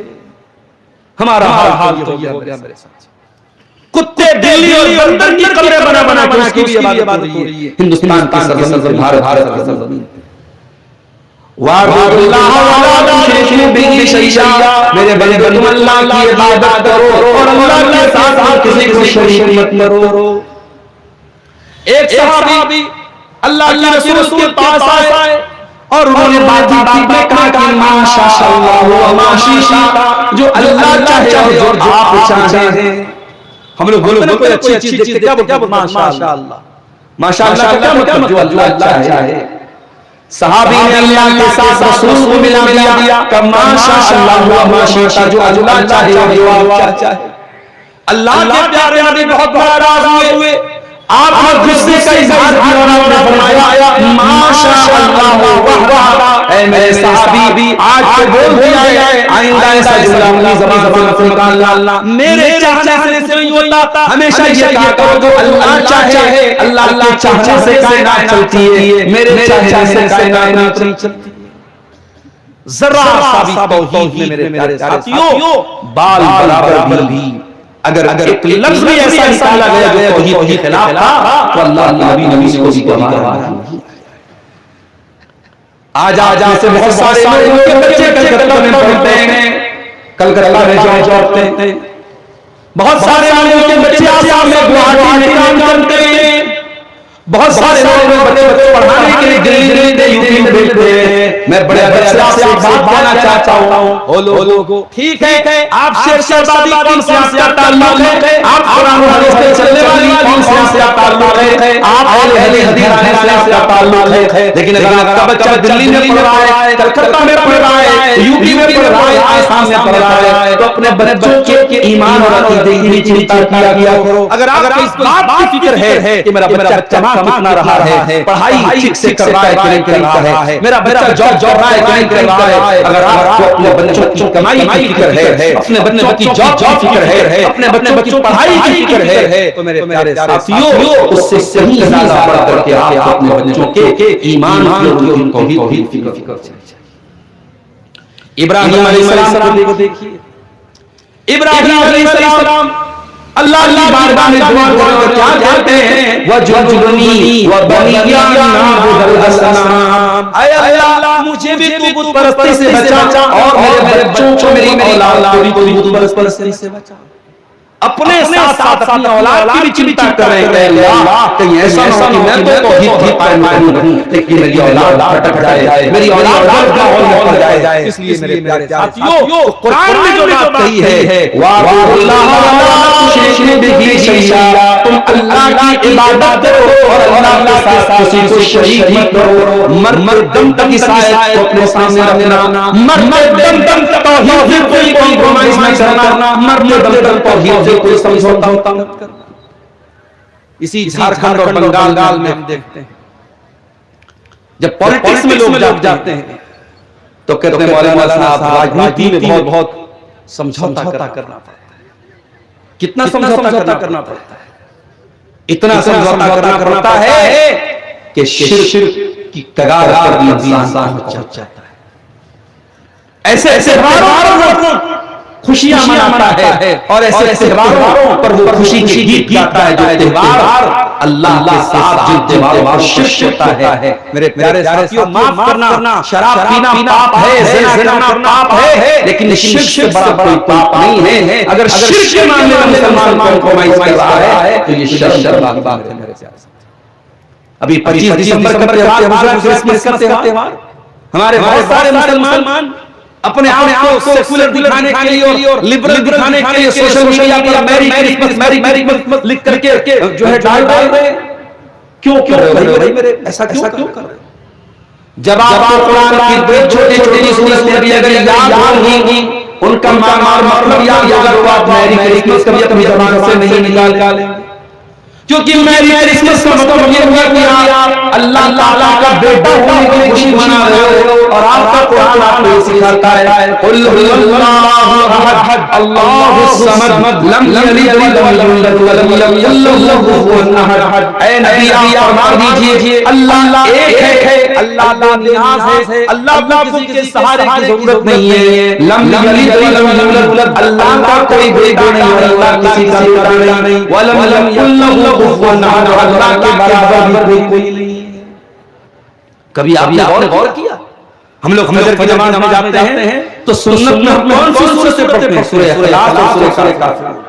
हमारा हाल तो ये हो गया मेरे साथ। कुत्ते बिल्ली और बंदर की कब्रें बना के उसकी भी इबादत हो रही है हिंदुस्तान की सरजमीन, भारत की सरजमीन। मेरे बड़े तुम अल्लाह की इबादत करो और अल्लाह के साथ किसी को शरीक मत करो। एक सहाबी अल्लाह के रसूल के पास आए और उन्होंने बात में कहा कि माशाअल्लाह व माशीशा, जो अल्लाह चाहे और जो आप चाहे। हम लोग बोलो कोई अच्छी चीज देखते क्या माशाअल्लाह, माशाअल्लाह का क्या मतलब? जो अल्लाह चाहे। सहाबी ने अल्लाह के साथ रसूल को मिला दिया कि माशाअल्लाह व माशीशा, जो अल्लाह चाहे और जो आप चाहे। अल्लाह के प्यारे नबी बहुत नाराज हुए, आपने गुस्से का इजहार किया और आपने फरमाया माशाअल्लाह वाह, ऐ मेरे सहाबी आज तो बोल दिया है, आइंदा ऐसा जुमला अपनी ज़बान से निकालना। मेरे चाहने से नहीं होता, हमेशा ये कहा करो जो अल्लाह चाहे, अल्लाह के चाहने से कायनात चलती है, मेरे चाहने से कायनात नहीं चलती। जरा सा भी तौहीद में मेरे प्यारे साथियों बाल बराबर भी अगर एक लफ्ज भी ऐसा निकाला गया जो तौहीद के खिलाफ था तो अल्लाह के नबी को भी गवाह। आज से बहुत सारे लोगों के बच्चे कलकत्ता में पढ़ते हैं, कलकत्ता में जॉब करते हैं। बहुत सारे लोगों के बच्चे आसाम में गुवाहाटी में काम करते हैं। बहुत सारे लोग बच्चे पढ़ाने के लिए दिल्ली यूपी में भेजते हैं। मैं बड़े बच्चे से बात करना चाहता हूँ। ओ लोगों, ठीक है, आप शेरशाहबादी कौन से आपका ताल्लुक है? आप कुरान हदीस पे चलने वाली कौन से आपका ताल्लुक है? आप अहले हदीस से आपका ताल्लुक है। लेकिन अगर आपका बच्चा दिल्ली में पढ़ रहा है, कलकत्ता में पढ़ रहा है, यूपी में पढ़ रहा है, आसाम में पढ़ रहा है, तो अपने बच्चों के ईमान और अकीदे की चिंता किया करो। अगर आपको इस बात की फिक्र है कि मेरा बच्चा कितना रहा है, पढ़ाई ठीक से कर रहा है कि नहीं कर रहा है, मेरा बच्चा जॉब कर रहा है कि नहीं कर रहा है, अगर आपको अपने बच्चों की कमाई की फिक्र है, अपने बच्चों की जॉब की फिक्र है, अपने बच्चों की पढ़ाई की फिक्र है, तो मेरे प्यारे साथियों उससे सही ज्यादा बढ़ करके आप अपने बच्चों के ईमान की उनको ही फिक्र चाहिए। इब्राहिम अलैहिस्सलाम को देखिए, इब्राहिम अलैहिस्सलाम अल्लाह की बारगाह में दुआ करके क्या कहते हैं? वजुलनी व बनिया नाबुदल असनाम, ऐ अल्लाह मुझे भी तू बुत परस्ती से बचा और मेरे बच्चों को, मेरी औलाद को भी बुत परस्ती से बचा। अपने साथ साथ अपनी औलाद की भी चिंता करें कि अल्लाह कहीं ऐसा ना हो कि मैं तो तौहीद ही कायम करूं लेकिन मेरी औलाद भटक जाए, मेरी औलाद का हो जाए। इसलिए मेरे प्यारे साथियों कुरान में जो बात कही है वाल्लाह बिही शैया, तुम अल्लाह की इबादत करो और अल्लाह के साथ किसी को शरीक मत करो। मरदम तक इस आयत को अपने सामने रखना, मरदम तक तौहीद से कोई कॉम्प्रोमाइज नहीं करना, मरदम तक तौहीद कोई समझौता मत करना। इसी झारखंड और बंगाल में हम देखते हैं जब पॉलिटिक्स में लोग जाते हैं तो कहते हैं मौलाना साहब राजनीति में बहुत समझौता करना पड़ता है। कितना समझौता करना पड़ता है, इतना समझौता करना पड़ता है कि शिर्क की कगार पर भी इंसान पहुंच जाता है। ऐसे ऐसे खुशियां मनाता है और ऐसे त्योहारों पर वो खुशी के गीत गाता है, जो त्योहार अल्लाह के साथ जिन त्योहारों पर शिर्क होता है। मेरे प्यारे साथियों, माफ करना, शराब पीना पाप है, ज़िना करना पाप है, लेकिन शिर्क से बड़ा कोई पाप नहीं है। अगर शिर्क के मामले में मुसलमान कॉम्प्रोमाइज कर रहा है तो ये शर्मनाक बात है मेरे प्यारे साथियों। अभी 25 दिसंबर का त्योहार, क्रिसमस का त्योहार, हमारे बहुत सारे मुसलमान अपने आप को सेकुलर दिखाने के लिए और लिबरल दिखाने के लिए सोशल मीडिया पर मैरी क्रिसमस लिख करके जो है डाल रहे हैं। क्यों भाई मेरे ऐसा क्यों कर रहे हैं? जब आप कुरान की दो छोटी सूरतें भी अगर याद होंगी, उनका मतलब याद होगा तो आप मैरी क्रिसमस कभी अपनी ज़बान से नहीं निकालेंगे, क्योंकि मैरी क्रिसमस का मतलब ये हुआ कि आप अल्लाह ताला का बेटा होने की खुशी मना रहे हो और आपका कुरान आपको सिखाता है कुल हुवल्लाहु अहद अल्लाहुस समद लम यलिद वलम यूलद वलम यकुल लहू कुफुवन अहद। ऐ नबी आप फरमा दीजिए अल्लाह एक है, अल्लाह बेनियाज़ है, अल्लाह को किसी के सहारे की जरूरत नहीं है। लम यलिद वलम यूलद, अल्लाह का कोई बेटा नहीं, अल्लाह किसी का बेटा नहीं, वलम यकुल लहू अल्लाह के बराबर भी कोई नहीं है। कभी आपने गौर किया? हम लोग फजर की नमाज में जाते हैं तो सुन्नत में हम कौन सी सूरत से पढ़ते हैं? सूरह इखलास और सूरह काफिरून।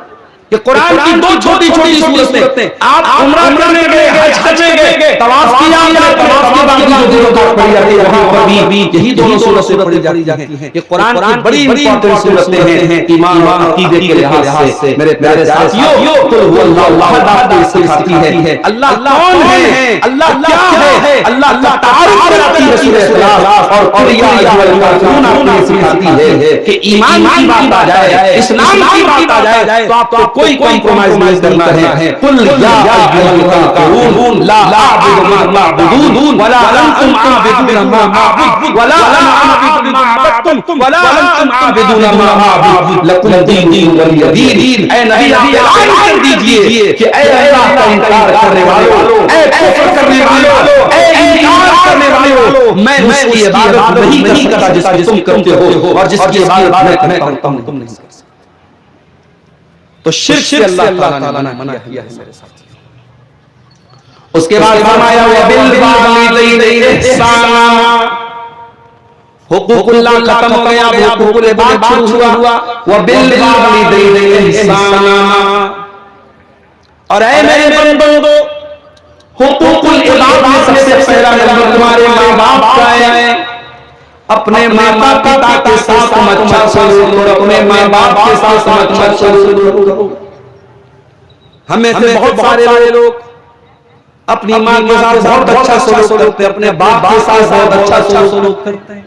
ये कुरान की दो छोटी छोटी सूरतें। आप उम्रा करने गए, हज करने गए, तवाफ किया, तवाफ के बाद जो दुआ पढ़ी जाती है वहां पर भी यही दोनों सूरतें पढ़ी जाती हैं। ये कुरान की बड़ी इंपॉर्टेंट सूरतें हैं ईमान और अकीदे के लिहाज से। मेरे प्यारे साथियों, कुल हुवल्लाहु अहद आपको सिखाती है अल्लाह कौन है, अल्लाह क्या है, अल्लाह का तारुफ कराती है सूरह इखलास, और कुल या अय्युहल काफिरून आपको सिखाती है कि ईमान की बात आ जाए, इस्लाम की बात आ जाए तो आपको कोई कॉम्प्रोमाइज नहीं करना है। कुल या अय्युहल काफिरून ला अअबुदु मा तअबुदून वला अंतुम आबिदून मा अअबुदु वला अना आबिदु मा अबदतुम वला अंतुम आबिदून मा अअबुदु लकुम दीनुकुम वलिय दीन। ऐ नबी आप ऐलान कर दीजिए कि ऐ अल्लाह का इनकार करने वालों, ऐ कुफ्र करने वालों, ऐ इनकार करने वालों, मैं उसकी इबादत नहीं कर सकता जिसकी तुम करते हो, और जिसकी इबादत मैं करता हूं तुम नहीं कर सकते। तो शिर्क से अल्लाह ताला ने मना किया है मेरे साथियों। उसके बाद फरमाया वबिल वालिदैनि इहसाना, हुकूकुल्लाह खत्म हो गया, हुकूकुल इबाद शुरू हुआ। वबिल वालिदैनि इहसाना, और ऐ मेरे बंदो, हुकूकुल इबाद में सबसे पहला नंबर तुम्हारे माँ बाप का है। अपने माता पिता के साथ अच्छा सलूक करो, अपने माँ बाप के साथ अच्छा सलूक करो। हमें से बहुत सारे लोग अपनी माँ के साथ बहुत अच्छा सलूक करते हैं, अपने बाप के साथ बहुत अच्छा सलूक करते हैं,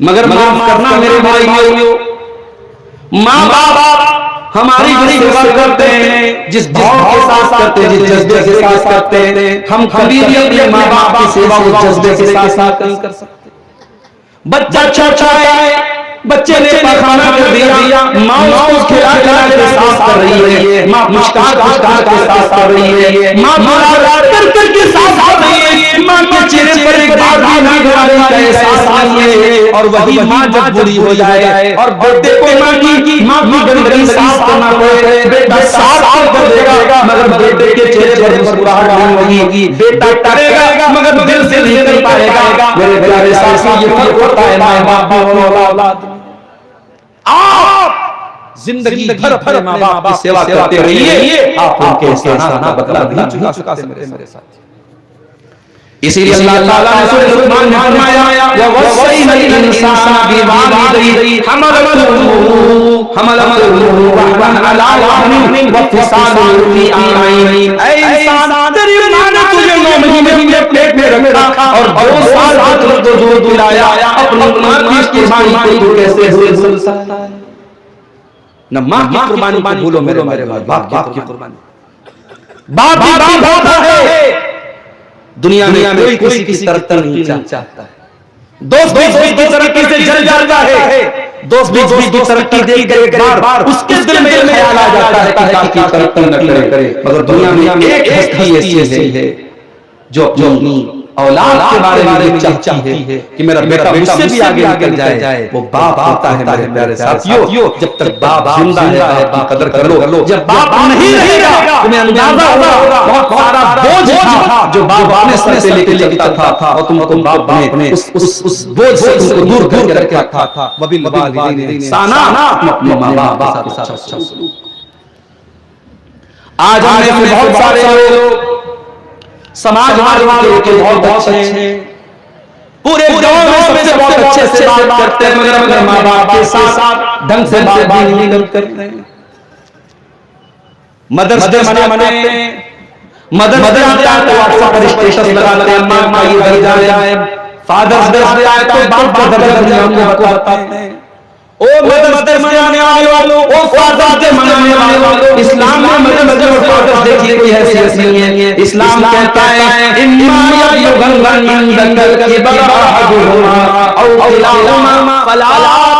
मगर माफ करना मेरे भाइयों, माँ बाप हमारी बड़ी सेवा करते हैं, जिस भाव के साथ करते हैं, जिस जज्बे के साथ करते हैं, हम कभी भी अपने माँ बाप की सेवा उस जज्बे के साथ नहीं कर सकते। बच्चा अच्छा है, बच्चे ने पखाना कर दिया, माँ उसको खिला के साफ कर रही है, माँ मुस्कुरा के साफ कर रही है, माँ कर के साफ कर रही है, माँ के चेहरे पर एक बार भी नागवारी का एहसास नहीं है। और वही माँ जब बुरी हो जाए और बेटे को माँ की गंदगी साफ करना पड़े, बेटा साफ कर देगा मगर बेटे के चेहरे पर मुस्कुराहट नहीं होगी, बेटा करेगा मगर दिल से नहीं कर पाएगा। मेरे प्यारे साथियों, ये फर्क होता है माँ बाप और औलाद। आप जिंदगी भर माँ बाप की सेवा करते रहिए, आप उनके एहसान का बदला नहीं चुका सकते मेरे साथ। इसीलिए अल्लाह ताला ने सूरह लुक़मान में फरमाया ववस्सैनल इंसाना बिवालिदैहि हमलतहु वहन अला वहनिन व फिसालुहु फी आमैन। ऐ इंसान, तेरी मां ने तुझे 9 महीने अपने पेट में रखा और 2 साल तक तुझको दूध पिलाया, अपनी मां की कुर्बानी को तू कैसे भूल सकता है? न मां की कुर्बानी को भूलो मेरे भाई, बाप की कुर्बानी। बाप भी बाप होता है, दुनिया में कोई किसी की तरफ नहीं चाहता है, दोस्त की तरफ से जल जाता है, दोस्त बीच की तरक्की देख कर एक बार उसके दिल में ख्याल आ जाता है कि तरक्की न करे, मगर दुनिया में एक हस्ती ऐसी है जो अपनी औलाद के बारे में चाहती है कि मेरा बेटा मुझसे भी आगे निकल जाए। वो बाप होता है मेरे प्यारे साथियों। जब तक बाप जिंदा है बाप की कदर कर लो। जब बाप नहीं रहेगा तुम्हें अंदाजा होगा बहुत सारा बोझ था जो बाप अपने सर से लेके चलता था और तुमको बाप ने उस बोझ से तुमको दूर करके रखा था। वबिल वालिदैन साना, अपने माँ-बाप के साथ अच्छा सलूक। आज हमने बहुत सारे लोग समाज वालों के बहुत अच्छे हैं, पूरे गांव में सबसे बहुत अच्छे से बात करते हैं, मगर माँ बाप के साथ ढंग से बात नहीं करते हैं। मदर्स डे मनाते हैं, मदर्स डे आता है तो व्हाट्सएप पर स्टेटस लगाते हैं, माँ का ये दर्जा है। फादर्स डे आता है तो बाप का दर्जा हमको बताते हैं। ओ मदर्स डे मनाने वालों, ओ फादर्स डे मनाने वालों, इस्लाम में मदर्स डे और फादर्स डे की कोई हैसियत नहीं है। इस्लाम कहता है इम्मा यबलुगन्ना इंदकल किबरा अहदुहुमा औ किलाहुमा फला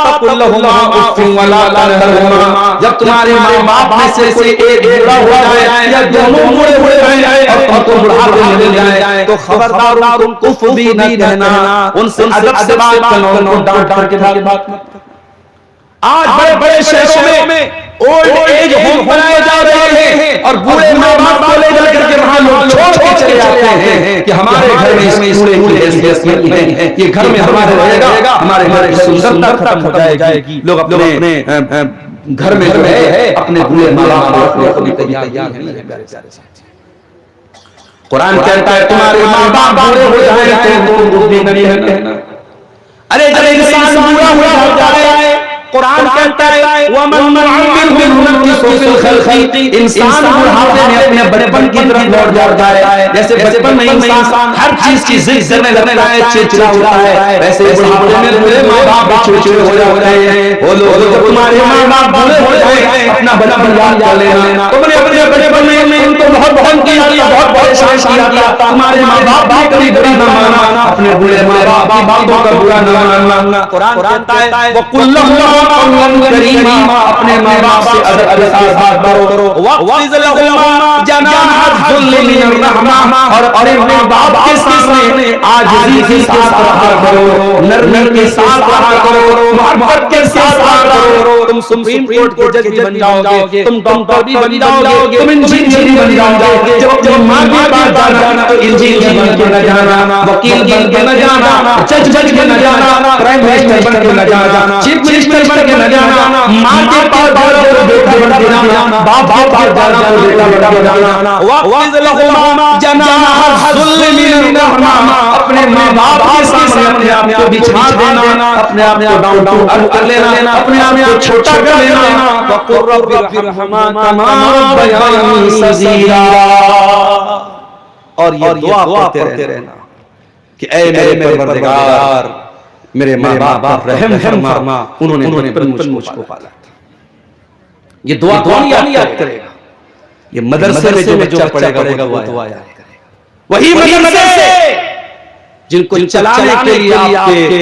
तकुल लहुमा उफ़्फ़िन वला तनहरहुमा। जब तुम्हारे माँ-बाप में से कोई एक बूढ़ा हो जाए या दोनों बूढ़े हो जाए और तुमको बुढ़ापे में मिल जाए तो खबरदार उनको उफ़ भी न कहना, उनसे अदब से बात करना, डांट करके बात मत। आज बड़े बड़े शहरों में ओल्ड एज होम बनाए जा रहे हैं और बूढ़े माँ बाप को ले जाकर के वहां लोग छोड़ के चले जाते हैं कि हमारे घर में इसमें हैसियत नहीं है, ये घर में हमारे रहेगा, हमारे घर की सुंदरता खत्म हो जाएगी। लोग अपने घर में जो है अपने बूढ़े माँ बाप को अपनी तैयार नहीं है। कुरान कहता है तुम्हारे माँ बाप बूढ़े हो जाए तो तुम भी नहीं कहना। अरे जब इंसान बूढ़ा हो जाता है कुरान कहता है वमन नुअम्मिरहु फिल खल्क़ि, इंसान बुढ़ापे में अपने बचपन की तरफ लौट जाता है। जैसे बचपन में इंसान हर चीज की जिद करने लगता है, चिड़चिड़ा होता है, वैसे बुढ़ापे में मेरे माँ बाप चिड़चिड़े हो जाते हैं। वो लोग जब तुम्हारे माँ बाप बूढ़े हो जाए अपना बचपन याद कर लेना। तुमने अपने बचपन में उनको बहुत बहुत किया, बहुत परेशान किया, तुम्हारे माँ बाप भी कभी बुरा न माना, अपने बूढ़े माँ बाप की बातों का बुरा न मानना। कुरान कहता है वकुल्लहुमा करीमा, अपने माँ बाप से अदब के साथ बात करो। वक़्फ़िज़ लहुमा जनाह ज़ुल्लि मिनर रहमा, और अपने माँ बाप के सामने आजिज़ी के साथ रहा करो, नरमी के साथ रहा करो, मोहब्बत के साथ रहा करो। तुम सुप्रीम कोर्ट के जज भी बन जाओगे, तुम डॉक्टर भी बन जाओगे, तुम इंजीनियर भी बन जाओगे। जब माँ की बात जाना तो इंजीनियर बन के न जाना, वकील बन के न जाना, जज बन के न जाना, प्राइम मिनिस्टर बन के न जाना, चीफ मिनिस्टर बन के न जाना, माँ के पास जाना तो बेटा बन के जाना, बाप के पास जाना तो बेटा बन के जाना। वक़्फ़िज़ लहुमा जनाह ज़ुल्लि मिनर रहमा, अपने माँ बाप के सामने अपने आप को बिछा देना, अपने आप को डाउन टू अर्थ कर लेना, अपने आप को छोटा कर लेना। वक़ुल रब्बिरहम्हुमा कमा रब्बयानी सग़ीरा, और ये दुआ पढ़ते रहना कि ऐ मेरे परवरदिगार मेरे माँ बाप रहम फरमा, उन्होंने मुझको पाला था। ये दुआ कौन याद करेगा? ये मदरसे में जो बच्चा पढ़ेगा वो दुआ याद करेगा। वही मदरसे जिनको चलाने के लिए आपके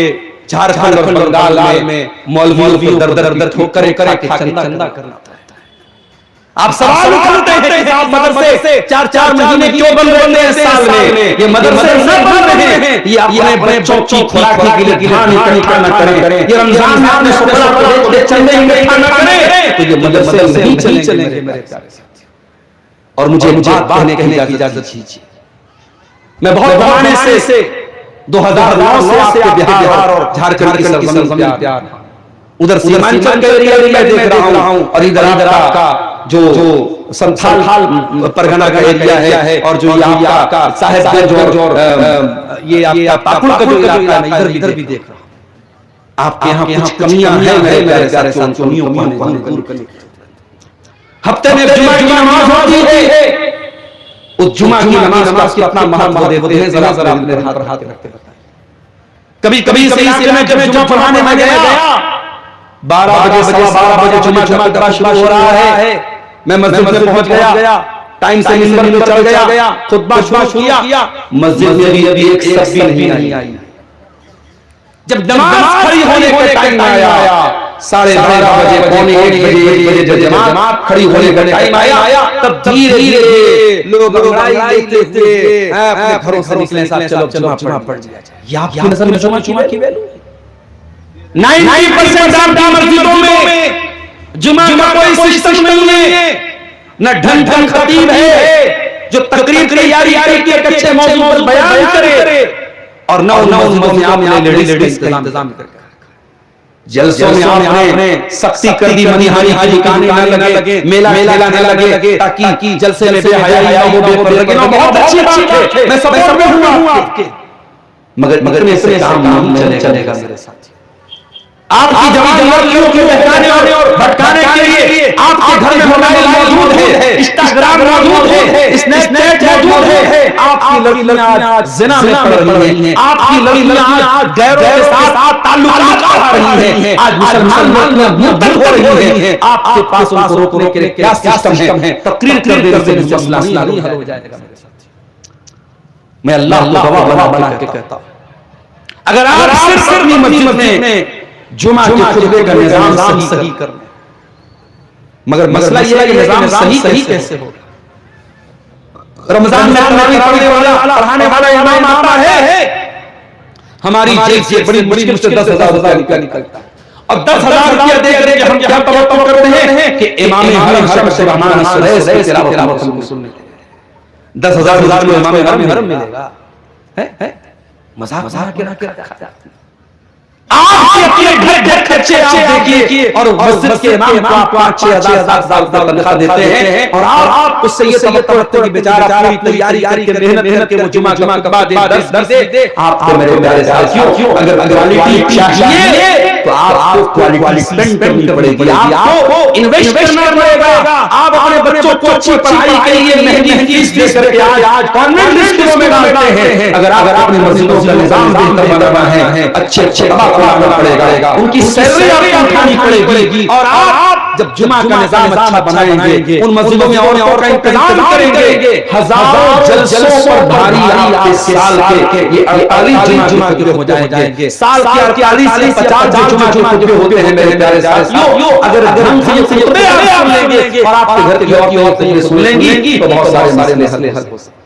झारखंड और बंगाल में मौलवियों को दर ठोकर चंदा करना पड़ता है। आप सवाल उठाते हैं कि आप मदरसे 4-4 महीने क्यों बंद रहते हैं साल में? ये मदरसे न बंद रहे हैं, ये अपने बच्चों की खुराक के लिए धान इकट्ठा न करें, ये रमजान में आपने शुक्र पड़े चंदे इकट्ठा न करें तो ये मदरसे नहीं चलेंगे मेरे प्यारे साथी। और मुझे बात कहने की इजाजत दीजिए। मैं बहुत पुराने से 2009 से आपके बिहार और झारखंड की सरजमीन प्यार, उधर सीमांचल के एरिया में देख रहा हूं और इधर आपका जो संथाल परगना का एरिया है और जो ये आपका साहेबगंज और ये आपका पाकुड़ का जो इलाका है इधर भी देख रहा हूं। आपके यहाँ कुछ कमियां हैं मेरे प्यारे साथियों, कमियों को दूर करने की। हफ्ते में जुमा की नमाज होती है, उस जुमा की नमाज का अपना महत्व देते हैं, जरा अपने हाथ रखते हैं। कभी इस इलाके में जब जुमा पढ़ाने में गया 12 बजे 12 बजे जुमा का शुरू हो रहा है, मैं मस्जिद में पहुंच गया, टाइम से मिंबर में चढ़ गया, खुतबा शुरू किया, मस्जिद में भी एक शख्स नहीं आई। जब नमाज खड़ी होने का टाइम आया 12:30 बजे, पौने 1 बजे जब जमात खड़ी होने का टाइम आया, तब धीरे धीरे लोग अंगड़ाई लेते हुए अपने घरों से निकले, साहब चलो जुमा पढ़ लिया जाए। ये आपकी नजर में जुमा की वैल्यू? 90% आपकी मस्जिदों में जुमा का कोई सिस्टम नहीं है, न ढंग खतीब है जो तकरीर की तैयारी करके एक अच्छे मौजू पर बयान करे, और न मस्जिदों में आपने लेडीज का इंतजाम करके जलसों में आपने सख्ती कर दी, मनीहारी हाजी काने न लगे, मेला न लगे, ताकि जलसे में बेहयाई ना हो, बेपर्दगी ना हो। बहुत अच्छी बात है, मैं सपोर्ट में हूं आपके, मगर इससे काम नहीं चलेगा मेरे साथ। आपकी जवान लड़कियों को बहकाने और भटकाने के लिए आपके घर में मोबाइल मौजूद है, इंस्टाग्राम मौजूद है, स्नैपचैट मौजूद है। आपकी लड़कियां आज जिना में पड़ रही हैं, आपकी लड़कियां आज गैरों के साथ ताल्लुकात बढ़ा रही हैं, आज मुसलमान मुद्दत हो रही हैं। आपके पास उनको रोकने के लिए क्या सिस्टम है? तकरीर कर देने से मसला नहीं हल हो जाएगा मेरे साथ। मैं अल्लाह गवाह बना के कहता हूं, अगर आप सिर्फ अपनी मस्जिद में जुमा के खुतबे का निजाम सही करना, मगर मसला यह है कि निजाम सही कैसे होगा? रमजान में तरावी पढ़ने वाला, पढ़ाने वाला इमाम आता है, हमारी जेब से बड़ी मुश्किल से 10,000 रुपया निकलता है, और 10,000 रुपया देकर के हम क्या तवक्को करते हैं कि इमाम हरम से रहमान सुरैस की तिलावत सुनने, 10,000 में इमाम हरम मिलेगा? है मजाक के रखा। आपके अपने घर खर्चे आप देखिए, और मस्जिद के इमाम को 5,000-6,000 तनख्वाह देते हैं, और आप उससे ये तवक्को रखते हैं कि बेचारा पूरी तैयारी करके मेहनत करके वो जुमा के बाद दर्स दे। आपको मेरे प्यारे साथियों, अगर क्वालिटी चाहिए तो आपको क्वालिटी स्पेंड करनी पड़ेगी, आपको इन्वेस्ट करना पड़ेगा। आप अपने बच्चों को अच्छी पढ़ाई के लिए महंगी फीस दे करके आज कॉन्वेंट स्कूलों में डालते हैं। अगर अपनी मस्जिदों का निजाम बेहतर बनाना है, अच्छे बनाना पड़ेगा, उनकी सैलरी आपको उठानी पड़ेगी, और आप जब जुमा का निजाम अच्छा बनाएंगे, उन मस्जिदों में और का इंतजाम करेंगे, हजारों जलसों पर भारी आपके साल के ये 48 जुमा के हो जाएंगे। साल के 48 से 50 जुमा के होते हैं मेरे प्यारे साथियों। अगर ढंग से ये खुतबे आप सुन लेंगे और आपके घर की औरतें ये सुन लेंगी तो बहुत सारे मसले हल हो सकते।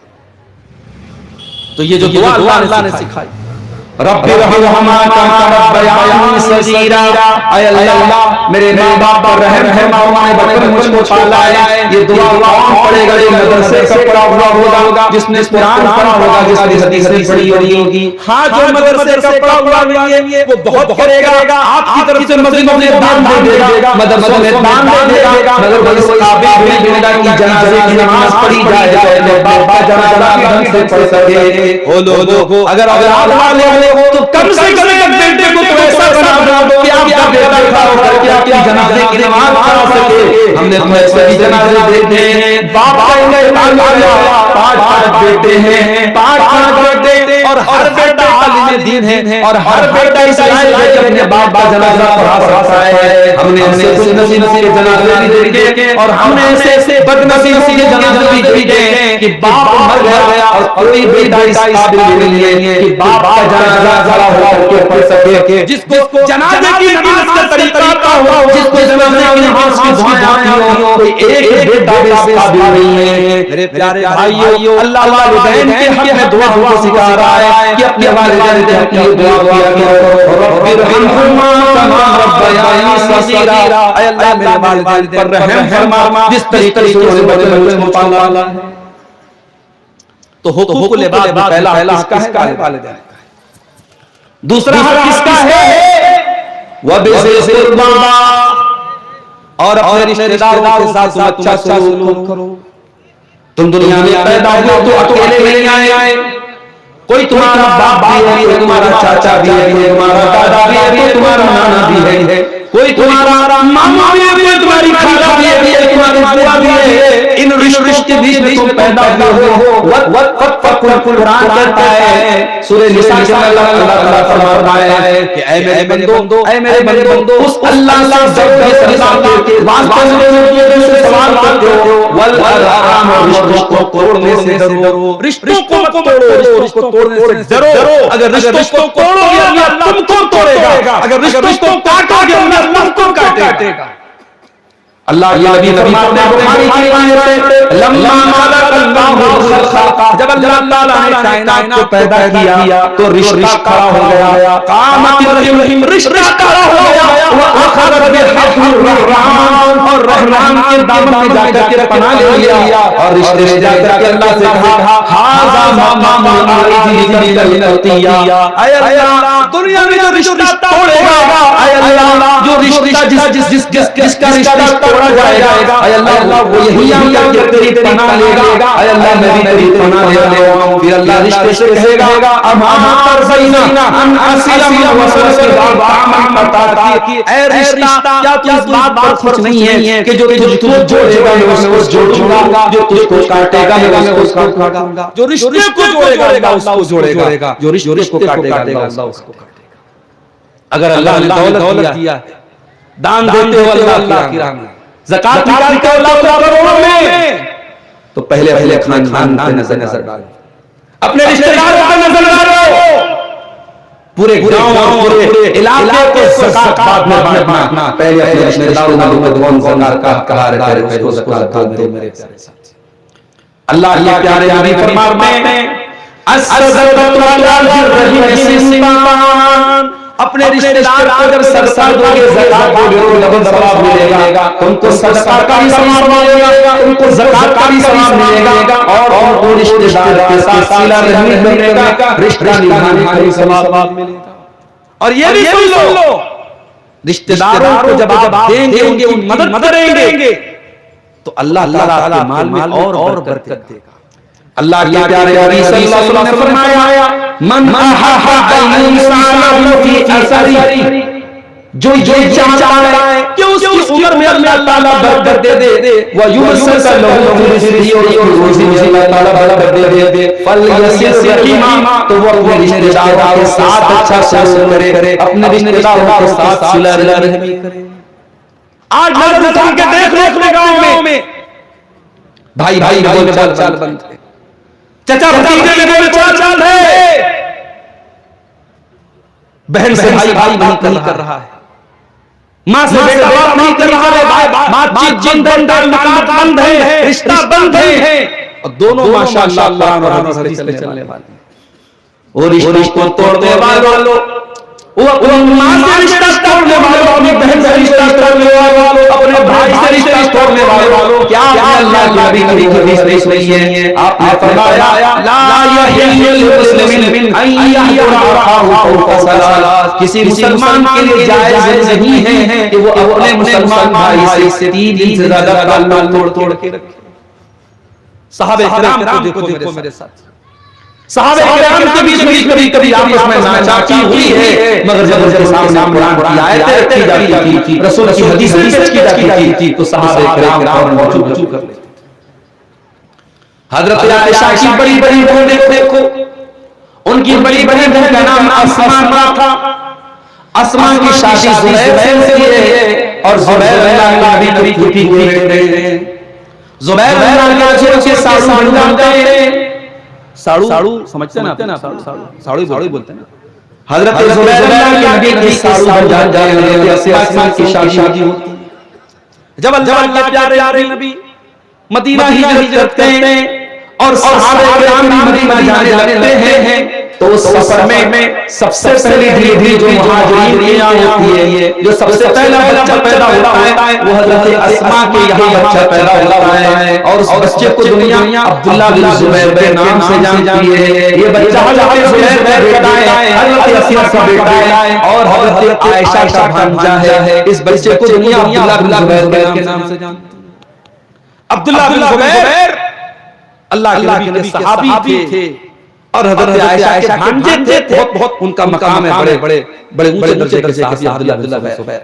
तो ये जो दुआ अल्लाह ने सिखाई, रब्बी रहमहुमा कमा रब्बयानी सगीरा, ऐ अल्लाह मेरे माँ बाप पर रहम फरमा, उन्होंने बचपन मुझको पाला है। ये दुआ कौन पढ़ेगा? जो मदरसे से पढ़ा हुआ होगा, जिसने कुरान पढ़ा होगा, जिसने हदीस पढ़ी होगी। हाँ, जो मदरसे से पढ़ा हुआ है वो बहुत करेगा, आपकी तरफ से मस्जिदों में दान दे देगा, मदरसों में दान दे देगा, मगर कोई काबिल नहीं मिलेगा कि जनाजे की नमाज पढ़ी जाए, बाबा जनाजा ढंग से पढ़ सके। ओ लोगों, अगर आप तो कम से कम एक बेटे को तो ऐसा बना दो कि आपका बेटा खड़ा होकर के आपकी जनाजे की नमाज पढ़ा सके। हमने तो ऐसे भी जनाजे देखे हैं, बाप का इंतकाल हो गया, 5 बेटे हैं, 5 बेटे, और हर बेटा आलिम दीन है, और हर बेटा इस लायक है कि अपने बाप का जनाजा पढ़ा सकता है। हमने ऐसे खुशनसीब के जनाजे भी देखे, और हमने ऐसे बदनसीब के जनाजे भी देखे कि बाप मर गया और कोई बेटा इस काबिल नहीं है कि बाप का जनाजा खड़ा होकर पढ़ सके, जिसको जनाजे की नमाज का तरीका आता हो, जिसको जनाजे की नमाज की दुआएं हो, कोई एक बेटा भी इस काबिल नहीं है। मेरे प्यारे भाइयों, अल्लाह वालिदैन के हक में दुआ को सिखा रहा है कि अपने वालिदैन के हक में दुआ किया करो, रब्बी रहमहुमा कमा रब्बयानी सगीरा, ऐ अल्लाह मेरे वालिदैन पर रहम फरमा, जिस तरीके से उन्होंने बचपन में पाला है। तो हुक्म ले बात पहला किसका है? वालिदैन। दूसरा हक किसका है? वबिज़िल कुर्बा, और अपने रिश्तेदारों के साथ अच्छा सलूक करो। तुम दुनिया में पैदा हुए तो अकेले नहीं आए, कोई तुम्हारा बाप भी है, तुम्हारा चाचा भी है, तुम्हारा दादा भी है, तुम्हारा नाना भी है, कोई तुम्हारा मामा भी है, तुम्हारी खाला भी है, तुम्हारी बुआ भी है। इन रिश्ते के बीच में पैदा हुए हो। कुरान कहता है सूरह निसा में अल्लाह फरमाता है कि ऐ मेरे बंदो, उस अल्लाह से वास्ते में सवाल करते हो, वल अरहाम, रिश्तों को तोड़ने से डरो, रिश्तों को मत तोड़ो, रिश्तों को तोड़ने डरो। अगर रिश्तों को तोड़ोगे अल्लाह तुमको तोड़ेगा, अगर रिश्तों को काटोगे अल्लाह तुमको काटेगा। अल्लाह के नबी फरमाते हैं बुखारी की रिवायत है, लम्मा खलक़ल्लाहु खल्क़ा, जब अल्लाह ताला ने कायनात को पैदा किया तो रिश्ता खड़ा हो गया, कामत रहीम रिश्ता खड़ा हो गया, व अखरत बिहब्बिर रहमान, और रहमान के दामन में जाकर के पनाह ले लिया, और रिश्ते में जाकर के अल्लाह से कहा हाज़ा ममा अरीदी, ऐ अल्लाह दुनिया में जो रिश्ता तोड़ेगा, ऐ अल्लाह जो रिश्ता जिसका रिश्ता तोड़ा जाएगा, ऐ अल्लाह वो यही आकर तेरी पनाह लेगा, ऐ अल्लाह मैं भी तेरी पनाह ले रहा हूं। फिर अल्लाह रिश्ते से कहेगा अमा तरज़ीना अन असिला वसलत बामन पता कि ऐ रिश्ता क्या तू इस बात पर खुश नहीं है कि जो तुझको जोड़ेगा मैं उसको जोड़ूंगा, जो तुझको काटेगा मैं उसको काटूंगा। जो रिश्ते को जोड़ेगा अल्लाह उसको जोड़ेगा, जो रिश्ते को काटेगा अल्लाह उसको काटेगा। अगर अल्लाह ने दौलत दिया, दान देते हो अल्लाह की राह में, ज़कात निकालते हो अल्लाह करोड़ों में, तो पहले खानदान पे नजर डालो, अपने रिश्तेदारों पे नजर डालो, पूरे गांव पूरे इलाके को ज़कात बाद में बांटना, पहले अपने रिश्तेदारों में कौन ज़कात का कहा रहता है उसको ज़कात दो मेरे प्यारे साथी। अल्लाह के प्यारे नबी फरमाते हैं अस्सदक़तु अला रहीम, अपने रिश्तेदार को अगर सदका दोगे, ज़कात दोगे तो डबल सवाब मिलेगा, तुमको सदका का भी सवाब मिलेगा, तुमको ज़कात का भी सवाब मिलेगा, और वो रिश्तेदार के साथ सिला रहमी करने का, रिश्ता निभाने का भी सवाब मिलेगा। और ये भी सुन लो, रिश्तेदारों को जब आप देंगे, उनकी मदद करेंगे तो अल्लाह ताला आपके माल में और बरकत देगा। अल्लाह के प्यारे नबी सल्लल्लाहु अलैहि वसल्लम ने फरमाया मन अहब्बा अन युसालहु फी असरी, जो चाहता है कि उसकी उम्र में अल्लाह ताला बरकत दे दे, व युसलहु फी रिज़्क़ी, और रोज़ी में अल्लाह ताला बरकत दे, फल यसिर रहीमा, तो वो अपने रिश्तेदारों के साथ अच्छा सलूक करे, अपने रिश्तेदारों के साथ सिला रहमी करे। आज नजर उठा के देख लो अपने गांव में भाई बोल चाल बंद है, चाचा भतीजे में बोल चाल है, बहन से भाई नहीं कर रहा है, माँ से बेटा बाप नहीं कर रहा है, बातचीत बंद है, रिश्ता बंद है, और दोनों माशाअल्लाह कुरान और हदीस से चलने वाले, और रिश्ते को तोड़ने वालों, वो अपनी माँ से रिश्ता तोड़ने वालों, अपनी बहन से रिश्ता तोड़ने वालों, अपने भाई से रिश्ता तोड़ने वालों, क्या अल्लाह के नबी की हदीस नहीं है? आपने फरमाया ला यहिल्लु लिमुस्लिमिन अन यहजुरा अखाहु फौका सलास, किसी मुसलमान के लिए जायज नहीं है कि वो अपने मुसलमान भाई से 3 दिन से ज्यादा ताल्लुक तोड़ के रखे। सहाबे किराम को देखो मेरे साथ, सहाबे किराम के बीच में कभी आपस में नाचाकी हुई है, मगर जब उनके सामने कुरान की आयतें रखी जाती थी, रसूल की हदीसें पेश की जाती थी, तो सहाबे किराम वजू कर लेते थे। हजरत आयशा की बड़ी बहन देखो, उनकी बड़ी बहन का नाम अस्मा था। अस्मा की शादी ज़ुबैर से है, और ज़ुबैर अल्लाह के नबी की बेटे हैं। ज़ुबैर अल्लाह के सासू बन जाते हैं, साड़ू समझते हैं ना, साड़ू बोलते हैं। हजरत ज़ुबैर अल्लाह के नबी की साड़ू बन जाते हैं, ऐसे अस्मा की शादी होती है। जब अल्लाह के प्यारे नबी मदीना हिजरत करते हैं और सहाबे किराम मदीना जाने लगते हैं, तो उस सफर में सबसे पहली धीरे जो मुहाजिरीन की होती है, जो सबसे पहला बच्चा पैदा होता है वो हजरत अस्मा के यहाँ बच्चा पैदा होता है, और उस बच्चे को दुनिया अब्दुल्लाह बिन ज़ुबैर के नाम से जानती है। ये बच्चा हजरत ज़ुबैर का बेटा है, हजरत अस्मा का बेटा है, और हजरत आयशा का भांजा है। इस बच्चे को दुनिया अब्दुल्लाह बिन ज़ुबैर के नाम से जानती है। अब्दुल्लाह बिन ज़ुबैर अल्लाह के नबी के सहाबी थे, और हजरत आयशा के भांजे थे, बहुत उनका मकाम है, बड़े ऊंचे दर्जे के सहाबी अब्दुल्लाह बिन ज़ुबैर।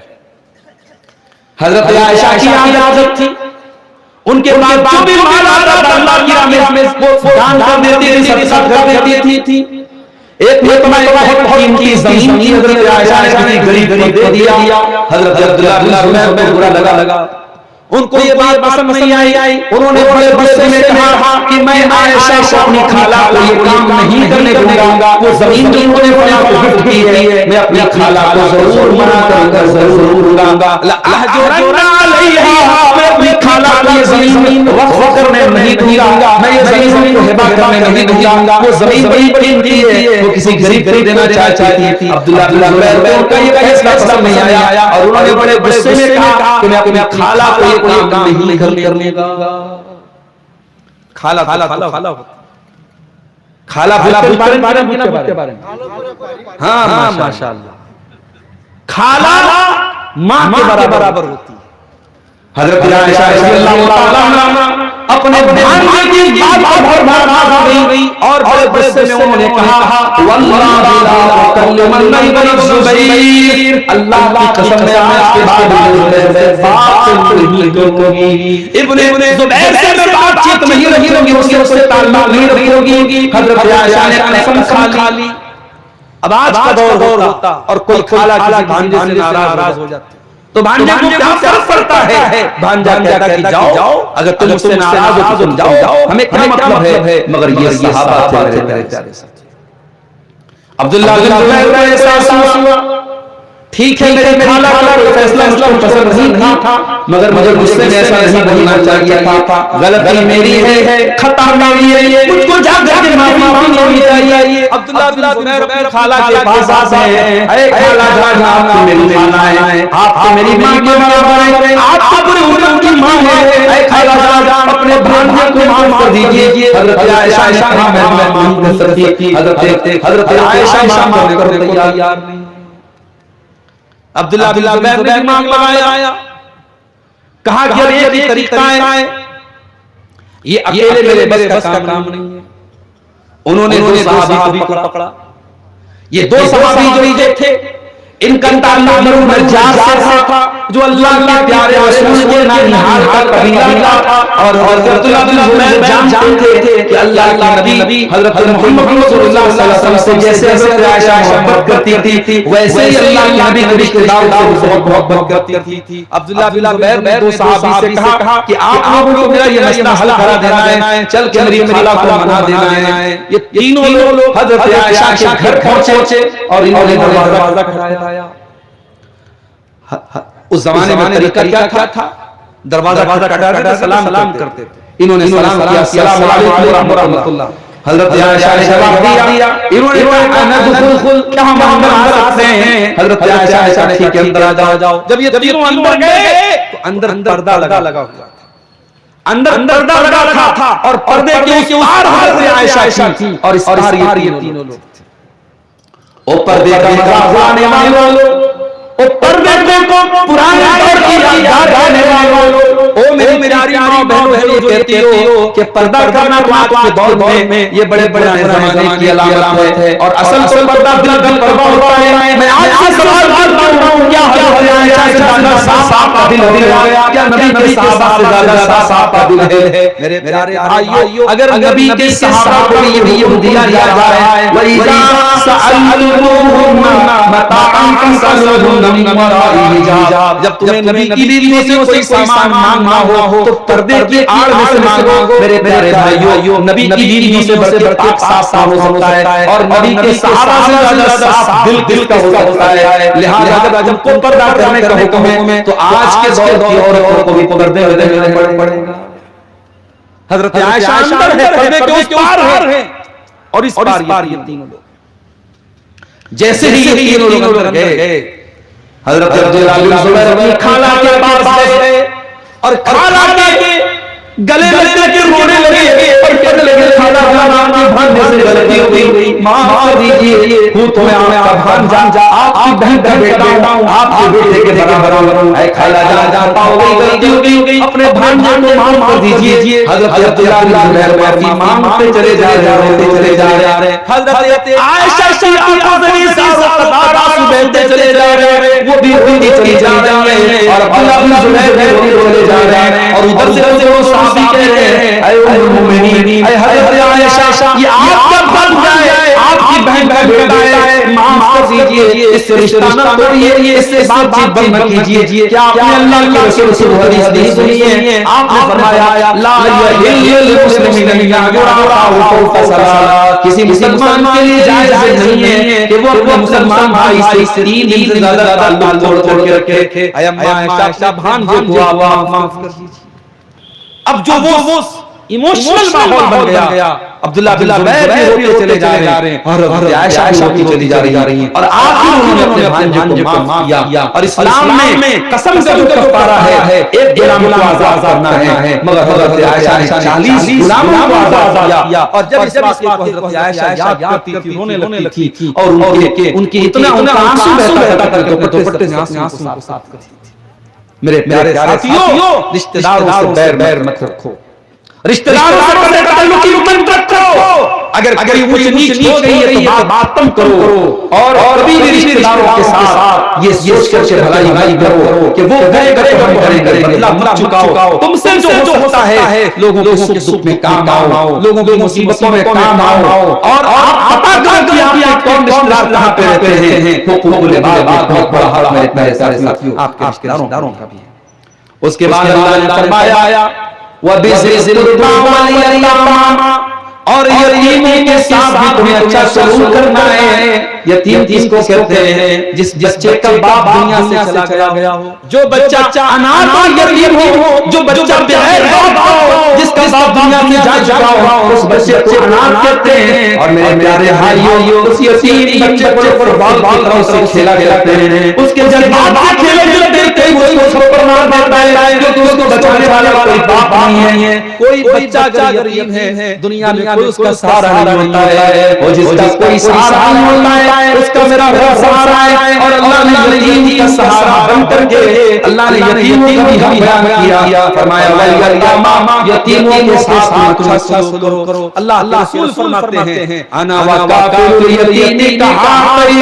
हजरत आयशा की आदत थी, उनके बाद जो भी माल आता था अल्लाह की राह में वो दान कर देती थी, सदका कर देती थी। एक बहुत कीमती ज़मीन थी, हजरत आयशा ने गरीब दे दिया। हजरत अब्दुल्लाह बिन ज़ुबैर को बुरा लगा, उनको ये बात पसंद नहीं आई। उन्होंने बड़े गुस्से में कहा कि मैं आयशा को अपनी खाला को ये काम नहीं करने दूंगा। वो जमीन जो उन्होंने फला को गिफ्ट की है, मैं अपनी खाला को जरूर मना करूंगा, जरूर दूंगा। मैं अपनी खाला को ये जमीन वक्फ करने नहीं दूंगा, मैं ये जमीन को हिबा करने नहीं दूंगा। वो जमीन बड़ी कीमती है, वो किसी गरीब को देना चाहती थी। अब्दुल्लाह बिन जुबैर को ये फैसला पसंद नहीं आया और उन्होंने बड़े गुस्से में कहा कि मैं अपनी खाला को कोई काम नहीं करने दूंगा। खाला खाला खाला खाला खाला के बारे में हाँ माशाअल्लाह, खाला माँ के बराबर होती है। हजरत आयशा रज़ियल्लाहु ताला अन्हा अपने भांजे की बात पर नाराज हो गई और बड़े गुस्से में उन्होंने कहा वल्लाहि ला उकल्लिमन्ना इब्न ज़ुबैर, अल्लाह की कसम मैं आज के बाद बात नहीं करूंगी, इब्न ज़ुबैर से मैं बातचीत नहीं रखूंगी, उससे ताल्लुक नहीं रखूंगी। हजरत आयशा ने कसम खा ली। अब आज का दौर होता और कोई खाला किसी भांजे से नाराज हो जाती तो भांजे को क्या फर्क पड़ता है? भांजा कहता कि जाओ, अगर तुम मुझसे नाराज हो तो तुम जाओ, हमें क्या मतलब है। मगर ये सहाबा थे मेरे प्यारे साथी। अब्दुल्लाह बिन जुबैर का एहसास हुआ ठीक है मेरे खाला का कोई फैसला मुझको पसंद नहीं था, मगर मुझे गुस्से में ऐसा नहीं बोलना चाहिए था। गलती मेरी है, खता मेरी है, मुझको जाकर के माफी मांगनी चाहिए। अब्दुल्लाह बिन जुबैर अपनी खाला के पास आते हैं, अरे खाला जान आप तो मेरी खाला है, आप तो मेरी मां के बराबर हैं, आप तो पूरी उम्मत की मां है। अरे खाला जान अपने भांजे को माफ कर दीजिए। हजरत आयशा ने कहा मैं माफ कर सकती, हजरत आयशा माफ करने को तैयार नहीं। अब्दुल्लाह बिन जुबैर ने दिमाग लगाया, कहा कि ये तरीका है, ये अकेले मेरे बस का काम नहीं है। उन्होंने दो सहाबी को पकड़ा। ये दो सहाबी जो थे इनका ताल्लुक बनु नज्जार से था, जो अल्लाह के प्यारे रसूल के ननिहाल का कबीला था। और अब्दुल्लाह बिन जुबैर जानते थे कि अल्लाह के नबी हजरत मोहम्मद रसूलुल्लाह सल्लल्लाहु अलैहि वसल्लम से जैसे हजरत आयशा मोहब्बत करती थी, वैसे ही अल्लाह के नबी के रिश्तेदार से बहुत मोहब्बत करती थी। अब्दुल्लाह बिन जुबैर ने दो सहाबी से कहा कि आप लोगों को मेरा ये मसला हल करा देना है, चल के मेरी खाला को मना देना है। ये तीनों लोग हजरत आयशा के घर पहुंचे और इन्होंने दरवाजा खटखटाया। उस जमाने में तरीका क्या था? दरवाजा खटखटाते सलाम करते थे। इन्होंने सलाम किया, अस्सलाम वालेकुम व रहमतुल्लाह। हजरत आयशा ने जवाब दिया, इन्होंने कहा नदखुल, क्या हम अंदर आ सकते हैं? हजरत आयशा ने ठीक है अंदर आ जाओ। जब ये तीनों अंदर गए तो अंदर पर्दा लगा हुआ था, अंदर पर्दा लगा था और पर्दे के उस पार हजरत आयशा थी और इस पार ये तीनों लोग थे। ओ पर्दे का मकाने वालों, ओ पर्दे को पुराने दौर की याद आने वालों, ओ मेरी प्यारी माँ बहनों जो कहती हो कि पर्दा करना तो आज के दौर में ये बड़े बड़े जमाने की अलामत है और असल तो पर्दा दिल पर्दा होता है। मैं आज से सवाल करता हूं, क्या हजरत आयशा से ज्यादा साफ का दिल है? क्या नबी के सहाबा से ज्यादा साफ का दिल है? मेरे प्यारे भाइयों, अगर नबी के सहाबा को ये दिया जा रहा है, वइजा सअलतुहुन्ना मताअन फसलुहुन्ना मिन वराइ हिजाब, जब तुम्हें नबी की बीवियों से कोई सामान मांगना हो तो पर्दे की आड़ में से मांगो। मेरे प्यारे भाइयों, नबी की बीवियों से बढ़कर पाक साफ हो सकता है और नबी के सहाबा से ज्यादा साफ दिल का हो सकता है। लिहाजा जब को पर्दा करने का हुक्म है तो आज के दौर की औरतों को भी पर्दे करने पड़ेगा। हजरत आयशा अंदर है, पर्दे के उस पार है और इस पार ये तीनों लोग। जैसे ही ये तीनों लोग गए, हजरत अब्दुल्लाह बिन जुबैर अपनी खाला के पास गए और खाला के गले में लेके रोने लगे और कहने लगे खाला आपकी भांजे से गलती हो गई, माफ कर दीजिए, हूं तुम्हें आपका भांजा, आपकी बहन का बेटा हूं, आपके बेटे के बराबर हूं। ऐ खाला जान पाओ गलती हो गई, अपने भांजे को माफ कर दीजिए। हजरत अब्दुल्लाह बिन जुबैर माफी मांगते चले जा रहे। हजरत आयशा की आंखों से आंसू बहते चले जा रहे, वो भी रोती चली जा रही है और अब्दुल्लाह बिन जुबैर भी रोते चले जा रहे हैं। और उधर से वो साहबी कह रहे हैं, ऐ उम्मुल मोमिनीन, ऐ हजरत आयशा, ये आपका भांजा है, आपकी बहन का बेटा है, माफ कर दीजिए, इससे रिश्ता न तोड़िए, इससे बातचीत बंद न कीजिए। क्या आपने अल्लाह के रसूल से हदीस नहीं सुनी है? आपने फरमाया ला यहिल मुस्लिम किसी मुसलमान के लिए जायज नहीं है कि वो अपने मुसलमान भाई से 3 दिन से ज्यादा ताल्लुक तोड़ के रखे। अम्मा आयशा भांजे को आप माफ कर दीजिए। अब जो वो इमोशनल माहौल बन गया, अब्दुल्लाह बिन जुबैर भी रोते चले जा रहे हैं और आयशा भी चली जा रही हैं और आखिर उन्होंने अपने भांजे को माफ किया। और इस्लाम में कसम से जो कफारा है, एक गुलाम को आजाद करना है, मगर हजरत आयशा ने 40 गुलामों को आजाद किया। और जब इस बात को हजरत आयशा याद करती थी, रोने लगती थी और उनके इतना आंसू बहता था कि दुपट्टे से आंसू साफ करती थी। मेरे प्यारे साथियों, रिश्तेदारों से बैर मत रखो, रिश्तेदारों से ताल्लुक मत रखो। अगर कोई ऊंच नीच हो गई है तो बात तुम करो और कभी भी रिश्तेदारों के साथ ये सोच करके भलाई करो कि वो गए तो हम करेंगे, बदला मत चुकाओ। तुमसे जो होता है लोगों के सुख दुख में काम आओ, लोगों की मुसीबतों में काम आओ और आप पता करो कि आप कौन रिश्तेदार कहां पे रहते हैं। वो बोले बात बहुत बड़ा हाल मेरे प्यारे साथियों, आपके रिश्तेदारों का भी है। उसके बाद अल्लाह ने फरमाया और यतीमों के साथ भी तुम्हें अच्छा सलूक करना है। यतीम किसको कहते हैं? जिस बच्चे का बाप दुनिया से चला गया हो, जो बच्चा अनाथ और यतीम हो, जो बच्चा बगैर बाप हो, जिसका बाप दुनिया में जा चुका हो, उस बच्चे को अनाथ कहते हैं। और मेरे प्यारे भाइयों, उस यतीम बच्चे को फुटबॉल की तरह से खेला करते हैं, उसके जज्बात खेले देखते ही उसको थप्पड़ मार देता है, क्योंकि उसको बचाने वाला कोई बाप नहीं है। कोई बच्चा अगर गरीब है दुनिया में कोई उसका सहारा नहीं होता है, और जिसका कोई सहारा नहीं होता है उसका मेरा सहारा है। और अल्लाह ने यतीम का सहारा बन करके अल्लाह ने यतीमों का भी बयान किया। फरमाया यतीमों के साथ तुम अच्छा सलूक करो। अल्लाह रसूल फरमाते हैं अना व काफिल यतीम का हाक़,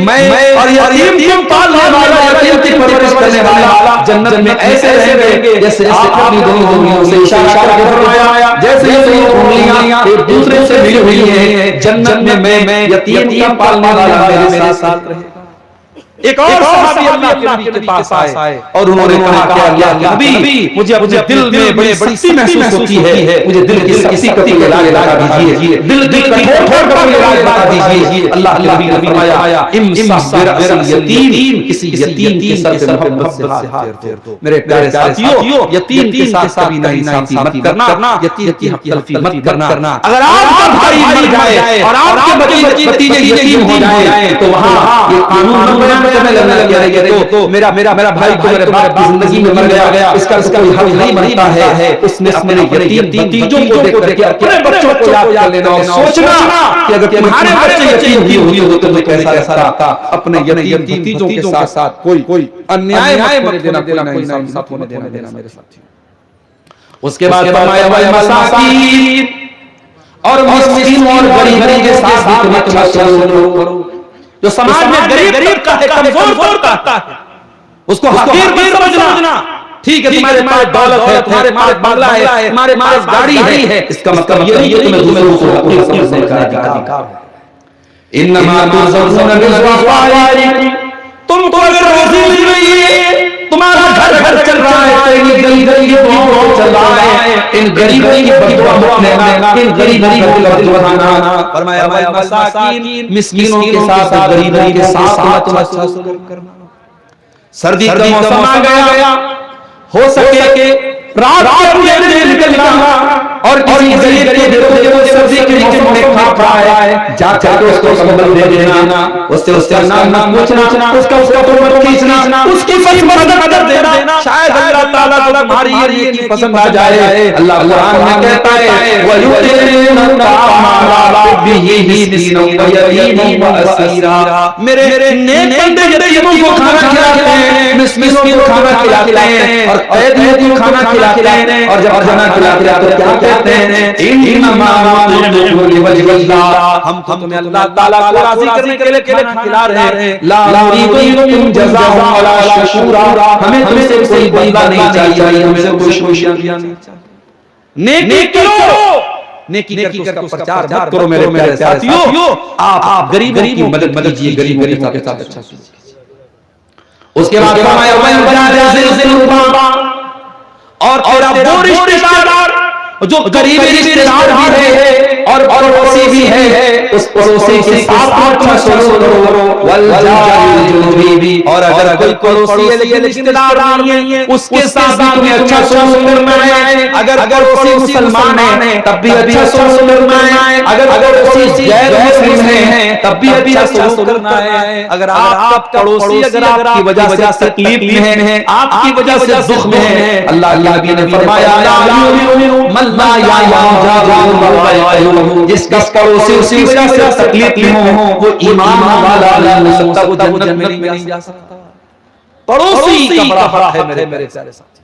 मैं और यतीम को पालने वाला, यतीम की परवरिश करने वाला जन्नत में ऐसे रहेंगे जैसे आप अपनी दोनों उंगलियों से इशारा करके फरमाया, जैसे ये उंगलियां एक दूसरे से मिली हुई हैं, जन्नत में मैं यतीम का पालने वाला मेरे साथ रहेगा। एक और सहाबी अल्लाह के नबी के पास आए और उन्होंने कहा कि अल्लाह के नबी, मुझे अपने दिल में बड़ी सख्ती महसूस होती है, मुझे दिल की सख्ती का इलाज बता दीजिए, दिल कठोर का इलाज बता दीजिए। अल्लाह के नबी ने फरमाया इमसा बिरअस यतीम, किसी यतीम के सर पे मोहब्बत से हाथ फेर दो। मेरे प्यारे साथियों, यतीम के साथ कभी नाइंसाफी मत करना, यतीम की तलफी मत करना। अगर आपका भाई मर जाए और आपके भतीजे यतीम हो जाए तो वहां ये कानून करने लगेगा तो मेरा भाई तो मेरे बाप की जिंदगी में मर गया, इसका कोई हक नहीं बनता है। उसने अपने यतीम भतीजों को देख करके अपने बच्चों को याद कर लेना और सोचना कि अगर तुम्हारे बच्चे यतीम हुए हो तो मैं कैसा रहता। अपने यतीम भतीजों के साथ कोई अन्याय मत देना, कोई नाइंसाफी मत होने देना मेरे साथियों। उसके बाद फरमाया वल मसाकीन, और मिस्कीन और गरीब के साथ भी तुम अच्छा सलूक करो। जो समाज में गरीब का है, कमजोर का है, उसको हकीर मत समझना। ठीक है, तुम्हारे पास दौलत है, तुम्हारे पास बंगला है, तुम्हारे पास गाड़ी है, इसका मतलब ये नहीं कि तुम्हें दूसरों को हकीर समझने का अधिकार है। इन्नमा तुज़ौना बिज़वाफ़ारि, तुम तो अगर रोजी मिल रही है, तुम्हारा घर चल रहा है, गरीब चल रहा है, इन गरीबों की बददुआ मत लेना, इन गरीबों की बददुआ खाना। फरमाया वल मसाकीन, मिस्कीनों के साथ, गरीबों के साथ तुम अच्छा सलूक करना। सर्दी का मौसम आ गया, हो सके रात को अंधेरे निकलना और किसी गरीब के जो सर्दी के मौसम में खा रहा है, जाकर के उसको कंबल दे देना, उससे नाम पूछना, उसका उम्र खींचना, उसकी मदद देना। शायद अल्लाह ताला तुम्हारी ये की पसंद आ जाए। अल्लाह कुरान में कहता है वयुतिना तामाला बिही मिस्किन व यतीम व असीरा। मेरे नेक बंदे यतीमों को खाना खिलाते हैं, मिस्कीनों को खाना खिलाते हैं और कैदियों को खाना खिलाते हैं। और जब खाना खिलाते हैं तो क्या कहते हैं? इन्नमा नुतिमुकुम लिवजहिल्लाह, हम तुम्हें अल्लाह ताला को राजी करने के लिए खाना खिला रहे हैं। ला नुरीदु मिनकुम जज़ाअन वला शुकूरा, हमें तुमसे कोई बदला नहीं चाहिए, हमें कोई खुशियां नहीं चाहिए। नेकी करो, नेकी कर उसका प्रचार मत करो मेरे साथियों। आप गरीबों की मदद कीजिए, गरीबों के साथ अच्छा कीजिए। उसके बाद फरमाया और तेरा वो रिश्तेदार जो करीबी रिश्तेदार भी है और पड़ोसी भी है, उस पड़ोसी के साथ अच्छा सलूक करो। वल जारी जुनूबी, और अगर कोई पड़ोसी है लेकिन रिश्तेदार नहीं है, उसके साथ भी तुम्हें अच्छा सलूक करना है। अगर पड़ोसी मुसलमान है तब भी अच्छा सलूक करना है, अगर पड़ोसी गैर मुस्लिम है तब भी अच्छा सलूक करना है। अगर आपका पड़ोसी अगर आपकी वजह से तकलीफ में है, आपकी वजह से दुख में है, अल्लाह के नबी ने फरमाया जिसका पड़ोसी उसी वजह से तकलीफ में हो वो ईमान वाला नहीं हो सकता, वो जन्नत में नहीं जा सकता। पड़ोसी का बड़ा हक है मेरे प्यारे साथी।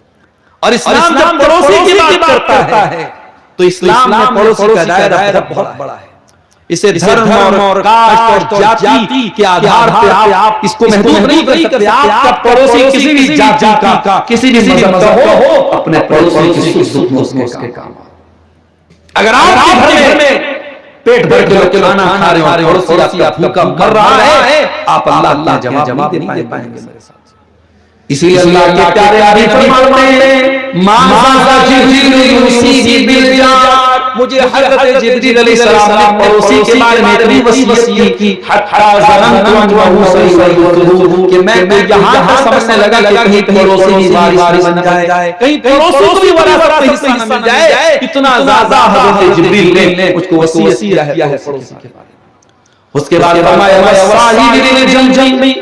और इस्लाम जब पड़ोसी की बात करता है तो इस्लाम में पड़ोसी का दायरा बहुत बड़ा है। इसे धर्म और कास्ट और जाति के आधार पे आप इसको महदूद नहीं कर सकते। आपका पड़ोसी किसी भी जाति का, किसी भी मजहब का हो, अपने पड़ोसी की सुख दुख में उसके काम। अगर आप घर में पेट भर के खाना खा रहे हो और पड़ोसी आपका भूखा मर रहा है, आप अल्लाह जवाब नहीं दे पाएंगे मेरे साथ। इसलिए अल्लाह के प्यारे नबी फरमाते हैं माज़ा जिब्रील यूसी बिल जार, मुझे हज़रत जिब्रील अलैहिस्सलाम ने पड़ोसी के बारे में इतनी वसीयत की हत्ता ज़नंतु अन्नहु सययुतुहु कि मैं यहां समझने लगा कि कहीं पड़ोसी की वारिस बन जाए, कहीं पड़ोसी को भी वरासत का हिस्सा न मिल जाए। इतना ज़्यादा हज़रत जिब्रील ने उसको वसीयत किया है पड़ोसी के बारे में। उसके बाद फरमाया साहिबिल जंजम भी,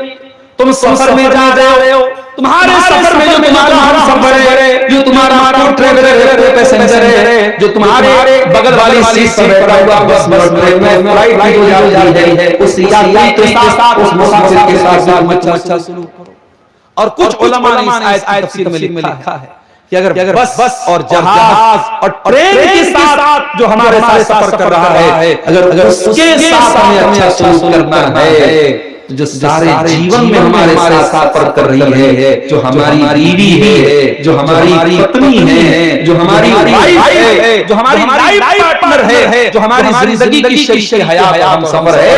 तुम सफर में जा रहे हो, तुम्हारे सफर में जो तुम्हारा सफर है, जो तुम्हारा ट्रैवलर पैसेंजर है, जो तुम्हारे बगल वाली सीट पर बैठा हुआ बस में फ्लाइट हो जाती है, उस यात्री के साथ, उस मुसाफिर के साथ अच्छा सलूक करो। और कुछ उलमा ने इस आयत में लिखा है कि अगर बस और जहाज और ट्रेन के साथ जो हमारे साथ सफर कर रहा है, अगर उसके साथ हमें अच्छा सलूक करना है, जो सारे जीवन में हमारे साथ सफर कर रही है, जो हमारी बीवी है, जो हमारी पत्नी है, जो हमारी वाइफ है, जो हमारी लाइफ पार्टनर है, जो हमारी जिंदगी की शरीक हयात हम सफर है,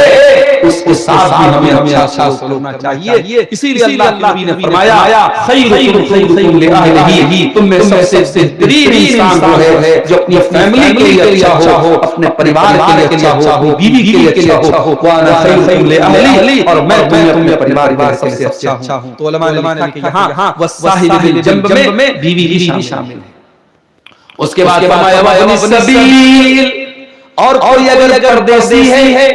उसके साथ भी हमें अच्छा सलूक करना चाहिए। इसीलिए अल्लाह के नबी ने फरमाया खैरुकुम लिअहलिही, तुम में सबसे बेहतरीन इंसान वो है जो अपनी फैमिली के लिए अच्छा हो, अपने परिवार के लिए अच्छा हो, बीवी के लिए अच्छा हो। वाना खैरुकुम लिअहली, और मैं तुम्हें परिवार सबसे अच्छा हूं। तो उलमा ने लिखा कि हां वसाहिबिल जंब में बीवी भी शामिल है। उसके बाद फरमाया वबनी सबील, और कोई अगर परदेसी है,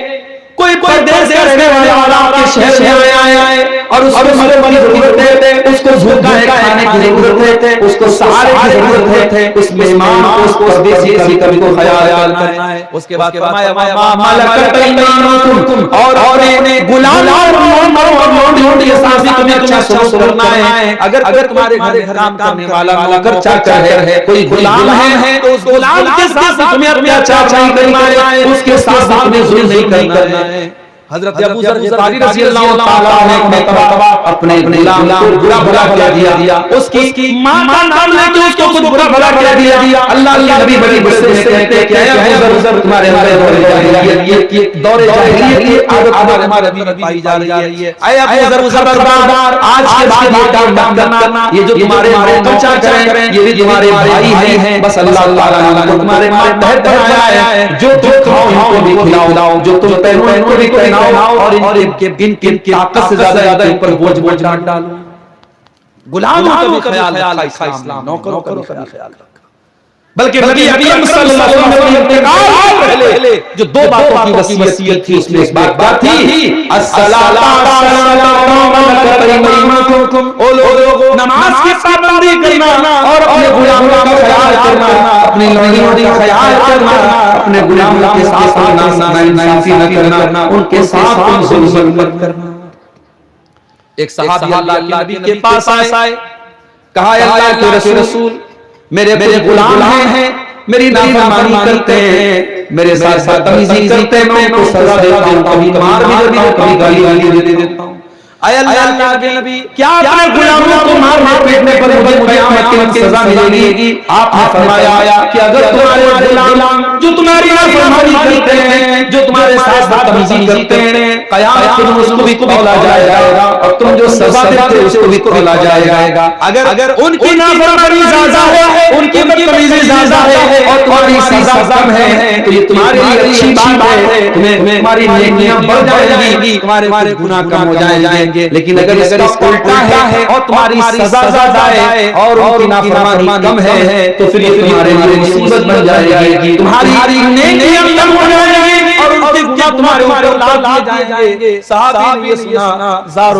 कोई परदेश करने वाला आपके शहर में आया है और उसको मदद की जरूरत है, उसको भूखा खाने की जरूरत है, उसको सहारे की जरूरत है, उस मेहमान को, उस परदेसी का भी ख्याल करना है। उसके बाद फरमाया मलकत ऐमानुकुम, और गुलाम और के साथ भी तुम्हें अच्छा सलूक करना है। अगर तुम्हारे घर काम करने वाला नौकर चाकर है, कोई गुलाम है, तो उस गुलाम के साथ तुम्हें अत्याचार नहीं करना है, उसके साथ तुम्हें जुल्म नहीं करना है। हजरत अबू ज़र ग़िफ़ारी रज़ियल्लाहु ताला अन्हु ने अपने गुलाम को बुरा भला कह दिया, उसकी मां का नाम लेके उसको कुछ बुरा भला कह दिया। अल्लाह के नबी बड़ी गुस्से में कहते हैं कि अबू ज़र तुम्हारे अंदर दौरे जाहिलियत की आदत हमारे नबी पाई जा रही है। ऐ अबू ज़र खबरदार, आज के बाद ये काम मत करना, ये जो तुम्हारे नौकर चाकर हैं ये भी तुम्हारे भाई हैं, बस अल्लाह ताला ने तुम्हारे मातहत बनाया है, जो तुम खाओ इनको भी खिलाओ, जो तुम पहनो इनको भी पहनाओ, और इनके ताकत से ज्यादा ऊपर बोझ डालो। गुलामों का भी ख्याल रखा इस्लाम, नौकरों का भी ख्याल रखा। बल्कि नबी अकरम सल्लल्लाहु अलैहि वसल्लम के इंतकाल पहले जो दो बातों की वसीयत थी, उसमें एक बात थी अस्सलातु वस्सलामु, ओ लोगों नमाज की पाबंदी करना और अपने गुलामों का ख्याल करना, अपनी लड़कियों का ख्याल करना, अपने गुलामों के साथ नाइंसाफी न करना, उनके साथ जुल्म मत करना। एक सहाबी अल्लाह के नबी के पास आए, कहा अल्लाह के रसूल मेरे गुलाम हैं, मेरी नाफरमानी करते हैं, मेरे साथ बदतमीजी करते हैं, मैं उनको सजा देता हूं, कभी मार भी देता हूं, कभी गाली दे देता हूं। अल्लाह के नबी, क्या अपने गुलामों को मारने पीटने पर मुझे क़यामत के दिन सजा मिलेगी? आपने फरमाया कि अगर तुम्हारे गुलाम जो तुम्हारी नाफरमानी करते हैं, जो तुम्हारे साथ बदतमीजी करते हैं, क़यामत के दिन उसको भी तौला जाएगा और तुम जो सजा देते हो उसको भी तौला जाएगा। अगर उनकी नाफरमानी ज़्यादा है, उनकी बदतमीजी ज़्यादा है और तुम्हारी सजा कम है, तो ये तुम्हारे लिए अच्छी बात है, तुम्हारी नेकियां बढ़ जाएंगी, तुम्हारे गुनाह कम हो जाएंगे। लेकिन अगर इसका उल्टा है और तुम्हारी सजा ज्यादा है और उनकी नाफरमानी कम है, तो फिर ये तुम्हारे लिए मुसीबत बन जाएगी, तुम्हारी नेकियां कम हो जाएंगी और उनके गुनाह तुम्हारे ऊपर लाद दिए जाएंगे। सहाबी ने सुना, ज़ारो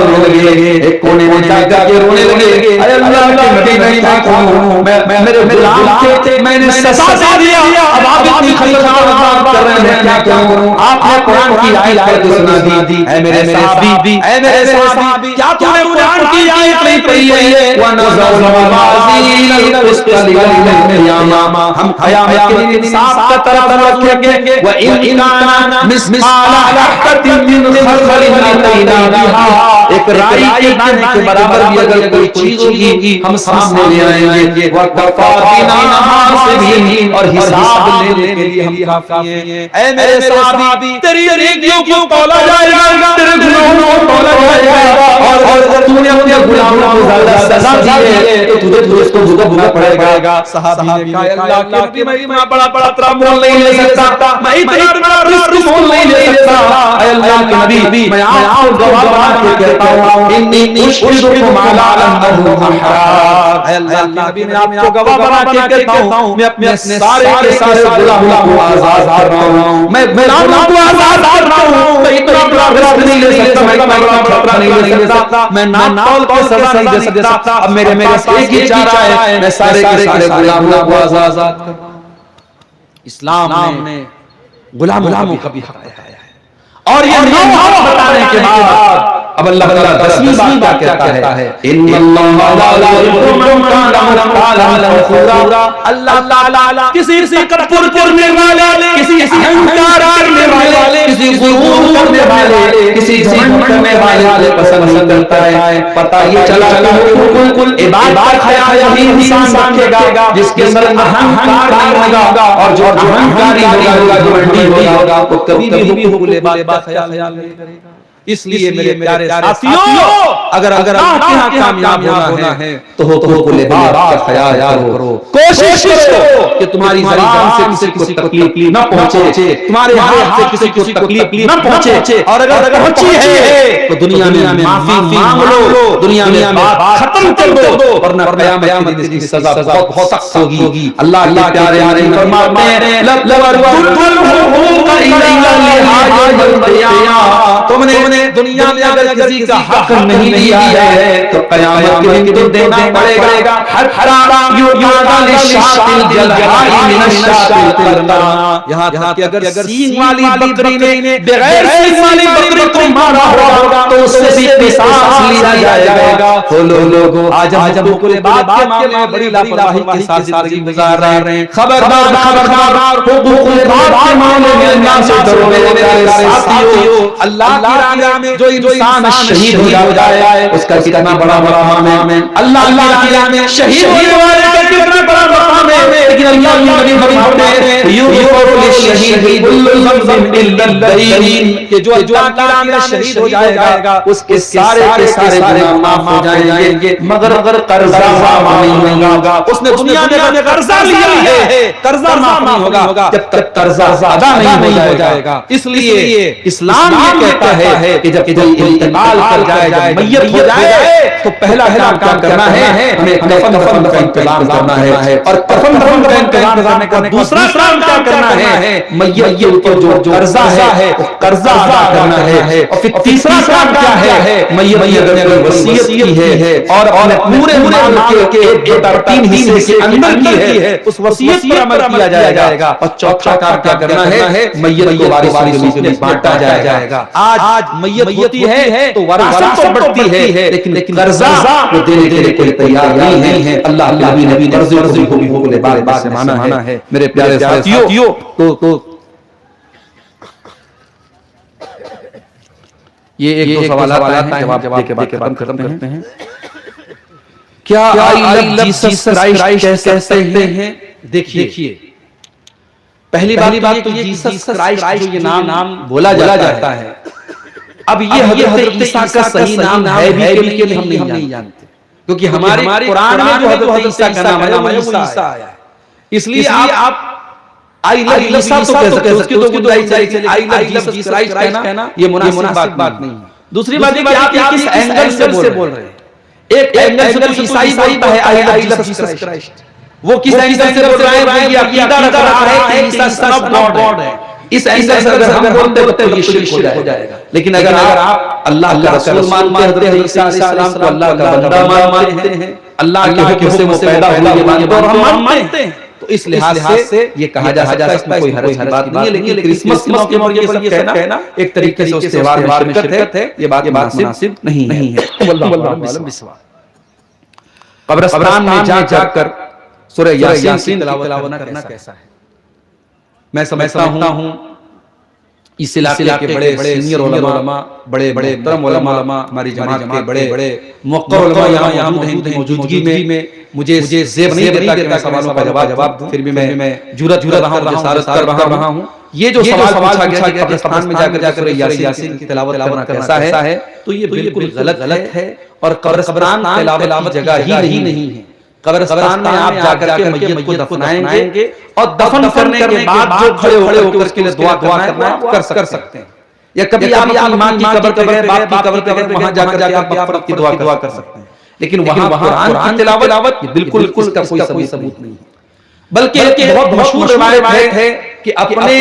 रोने लगे, एक कोने में जाकर रोने लगे, अल्लाह के नबी मैं क्या कहूं, मैं मेरे गुलाम थे, मैंने सजा दे दिया, अब आप इतनी खतरनाक बात कर रहे हैं, मैं क्या करूं? आपने कुरान की आयत सुना दी, ऐ मेरे सहाबी, ऐ मेरे सहाबी, क्या तूने कुरान की आयत नहीं पढ़ी है? व नज़ल मवाज़ीन अल-क़िस्त लियौमिल क़ियामा, हम क़यामत के दिन इंसाफ का तरफ रखेंगे। व इन काना मिस्काला हब्बतिन मिन खर्दलिन अतैना बिहा, एक राई के दाने के बराबर भी अगर कोई चीज होगी हम सामने ले आएंगे। व कफ़ा बिना हासिबीन, और हिसाब लेने के लिए हम काफी हैं। ऐ मेरे सहाबी, तेरी नेकियों को तौला जाएगा, तेरे गुनाहों को तौला जाएगा, और तूने अपने गुलामों को ज्यादा सजा दी है तो तुझे उसको भुगतना पड़ेगा। सहाबी ने कहा, अल्लाह के नबी, मैं इतना बड़ा मोल नहीं ले सकता, मैं इतना बड़ा रिस्क मोल नहीं ले सकता। अल्लाह के नबी, मैं आओ गवाह बना के कहता हूं, इन्नी उश्हिदुकुम अला अन्नहु हराम। अल्लाह के नबी, मैं आपको गवाह बना के कहता हूं, मैं अपने सारे के सारे गुलामों को आजाद कर रहा हूं, मैं गुलामों को आजाद कर रहा हूं। मैं इतना बड़ा रिस्क नहीं ले सकता, मैं इतना बड़ा खतरा नहीं ले सकता, मैं नातौल को सजा नहीं दे सकता। अब मेरे पास एक ही चारा है, मैं सारे के सारे गुलामों को आजाद कर रहा हूं। इस्लाम ने गुलामों का भी हक बताया है, और ये 9 हक बताने के बाद अब अल्लाह 10वीं बात क्या कहता है? इन्नल्लाहा ला युहिब्बु मन काना मुख्तालन फखूरा। अल्लाह ताला किसी तकब्बुर करने वाले, किसी अहंकार करने वाले, किसी गुरूर करने वाले, किसी घमंड करने वाले पसंद नहीं करता है। पता ये चला कि कुल इबादत खयाल ही इंसान रखेगा जिसके अंदर अहंकार नहीं होगा, और जो अहंकारी होगा, घमंडी होगा, वो कभी भी हुकुल इबादत खयाल नहीं करेगा। इसलिए मेरे प्यारे साथियों, अगर अल्लाह के यहाँ कामयाब होना है तो हुकुल इबादत का ख्याल करो, कोशिश करो कि तुम्हारी ज़बान से किसी को तकलीफ न पहुंचे, तुम्हारे हाथ से किसी को तकलीफ न पहुंचे, और अगर पहुंची है तो दुनिया में माफी मांग लो, दुनिया में बात खत्म कर दो, वरना क़यामत की सजा बहुत सख्त होगी। अल्लाह के प्यारे फरमाते हैं, तुमने दुनिया में अगर किसी का हक नहीं लिया है तो क़यामत के दिन तुम देना पड़ेगा। यहाँ अगर सींग वाली बकरी ने बगैर सींग वाली बकरी को मारा होगा तो उससे भी क़िसास लिया जाएगा। लोगों, आज हम हुकुल इबादत के मामले में बड़ी लापरवाही के साथ जिंदगी गुजार रहे हैं। खबरदार खबरदार, हुकुल इबादत के मामले में अल्लाह से डरो मेरे प्यारे साथियों। अल्लाह की राह में जो इंसान शहीद हो जाए उसका कितना बड़ा मकाम है। अल्लाह की राह में शहीद होने वाले का कितना बड़ा मकाम है। लेकिन अल्लाह के नबी फरमाते हैं, युग़फ़रु लिश्शहीदी कुल्लु ज़ंबिन इल्ला अद-दईन, कि जो अल्लाह की राह में शहीद हो जाएगा उसके सारे के सारे गुनाह माफ हो जाएंगे, मगर कर्जा माफ नहीं होगा। उसने दुनिया में कर्जा लिया है, कर्जा माफ नहीं होगा जब तक कर्जा अदा नहीं हो जाएगा। इसलिए इस्लाम ये कहता है कि जब कोई इंतकाल कर जाए, जब मैयत हो जाए, तो पहला काम क्या करना है, हमें कफन का इंतजाम करना है, और कफन का इंतजाम करने का दूसरा काम क्या करना है, मैयत के ऊपर जो कर्जा है वो कर्जा अदा करना है। और फिर तीसरा काम क्या है, मैयत अगर वसीयत की है और अपने पूरे माल के 1/3 हिस्से के अंदर की है, उस वसीयत पर अमल किया जाएगा। और चौथा काम क्या करना है, मैयत को वारिसों में बांटा जाएगा। आज मैयत होती है तो वरासत तो बढ़ती है, लेकिन कर्जा वो देने के लिए कोई तैयार नहीं है। अल्लाह नबी ने कर्जे को भी हुकुल इबादत से माना है। मेरे प्यारे साथियों, तो ये एक दो सवाल आते हैं, जवाब के बाद खत्म करते हैं। क्या आई लव जीसस क्राइस्ट कह सकते हैं? देखिए, पहली बात तो ये जीसस क्राइस्ट जो ये नाम बोला जाता है, अब ये हजरत ईसा का सही नाम है भी कि हम नहीं जानते, क्योंकि हमारे कुरान में जो हजरत ईसा का नाम है वो ईसा आया है। इसलिए आप आई लव ईसा तो कह सकते हो, उसकी तो गुंजाइश है। आई लव जीसस क्राइस्ट कहना ये मुनासिब बात नहीं है। दूसरी बात है कि आप किस एंगल से बोल रहे हैं। एक एंगल से तो ईसाई बोलता है आई लव जीसस क्राइस्ट, वो किस एंगल से बोल रहा है? वो ये अकीदा रख रहा है कि ईसा सन ऑफ गॉड है। इस एंगल से अगर हम बोलते तो ये शिर्क हो जाएगा। लेकिन अगर आप अल्लाह का रसूल मानते हैं, हज़रत ईसा अलैहिस्सलाम को अल्लाह का बंदा मानते हैं, अल्लाह के हुक्म से वो पैदा हुए और हम मानते हैं, तो इस लिहाज से ये कहा जा सकता है, इसमें कोई हरज की बात नहीं है। लेकिन क्रिसमस के मौके पर ये सब कहना एक तरीके से उस त्योहार में शिरकत है, ये बात मुनासिब नहीं है। कब्रिस्तान में जाकर सूरह यासीन तिलावत करना कैसा है? मैं समझता हूं इस इलाके के बड़े सीनियर उलमा, बड़े मुहतरम उलमा, हमारी जमात के बड़े मुवक्किर उलमा यहां मौजूदगी में मुझे ज़ेब नहीं देता कि मैं सवालों का जवाब दूं, फिर भी मैं जुरत रहा हूं, जसारत कर रहा हूं। ये जो सवाल पूछा गया कि कब्रिस्तान में जाकर यासीन की तिलावत करना कैसा है, तो ये बिल्कुल गलत है और कब्रिस्तान तिलावत की जगह ही नहीं है। कब्रिस्तान में आप जाकर के मय्यत को दफनाएंगे और दफन करने के बाद जो खड़े होकर उसके लिए दुआ करना है आप कर सकते हैं। या कभी आप मां की कब्र पे गए, बाप की कब्र पे गए, वहां जाकर आप मग़फ़िरत की दुआ कर सकते हैं। लेकिन वहां कुरान की तिलावत बिल्कुल इसका कोई सबूत नहीं है। बल्कि एक बहुत मशहूर रिवायत है कि अपने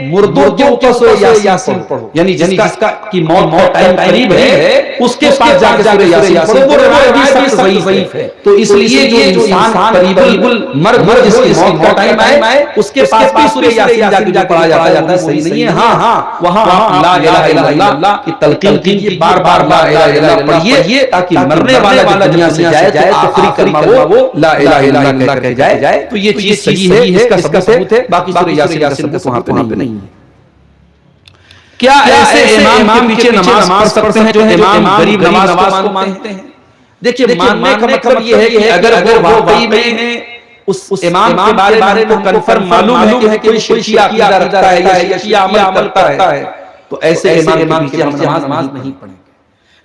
मुर्दों के ऊपर सूरह यासीन पढ़ो, यानी जिसका की मौत टाइम करीब है उसके पास जाकर सूरह यासीन पढ़ो। वो रिवायत भी सही है। तो इसलिए जो इंसान बिल्कुल मर जिसकी मौत का टाइम आए उसके पास भी सूरह यासीन जाकर पढ़ा जाता है, सही नहीं है। हां वहां ला इलाहा इल्लल्लाह की तलकीन कीजिए, बार-बार ला इलाहा इल्लल्लाह पढ़िए, ताकि मरने वाला दुनिया से जाए तो आखिरी कलमा वो ला इलाहा इल्लल्लाह कहकर जाए। तो ये चीज सही है, इसका सबूत है। बाकी सूरह यासीन वहां पे नहीं है। क्या ऐसे इमाम के पीछे नमाज पढ़ सकते हैं जो इमाम गरीब नमाज को मानते हैं? देखिए, मानने का मतलब ये है कि अगर वो वाकई में उस इमाम के बारे में कंफर्म मालूम है कि कोई शिया अकीदा रखता है या शिया अमल करता है, तो ऐसे इमाम के पीछे हम नमाज नहीं पढ़ेंगे।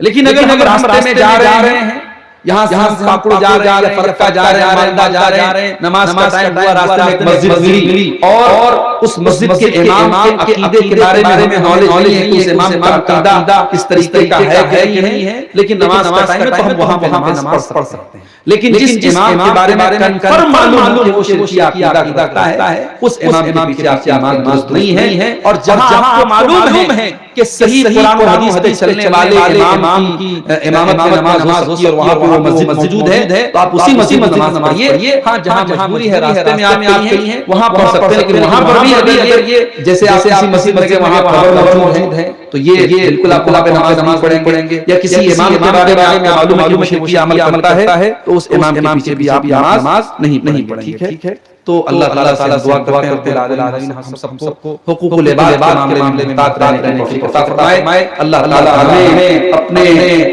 लेकिन अगर हम रास्ते में जा रहे हैं, यहाँ से हम पाकुड़ जा रहे हैं, फरक्का जा रहे हैं, मालदा जा रहे हैं, नमाज का टाइम हुआ, रास्ते में एक मस्जिद मिली और उस मस्जिद के इमाम के अकीदे के बारे में नॉलेज नहीं है कि उस इमाम का अकीदा इस तरीके का है कि नहीं है, लेकिन नमाज का टाइम है तो हम वहां पे नमाज पढ़ सकते हैं। लेकिन जिस इमाम के बारे में कंफर्म मालूम है वो शिया अकीदा रखता है, उस इमाम के पीछे आपकी नमाज नहीं है। और जहां आपको मालूम है कि सही कुरान और हदीस पे चलने वाले इमाम की इमामत में नमाज हो सकती है और वहां पे वो मस्जिद मौजूद है, तो आप उसी मस्जिद में नमाज पढ़िए। हां, जहां मजबूरी है, रास्ते में आप कहीं हैं वहां पढ़ सकते हैं, लेकिन वहां पर भी अगर ये जैसे आप किसी मस्जिद में गए वहां कब्र मौजूद है तो ये बिल्कुल आप वहां पे नमाज पढ़ेंगे। या किसी इमाम के बारे में आपको मालूम है कि अमल करता है तो उस इमाम के पीछे भी आप नमाज नहीं पढ़ेंगे। ठीक है, तो अल्लाह ताला दुआ करते हैं हम सबको हुकूकुल इबाद के मामले में तात रहने की तौफीक अता फरमाए। अल्लाह ताला हमें अपने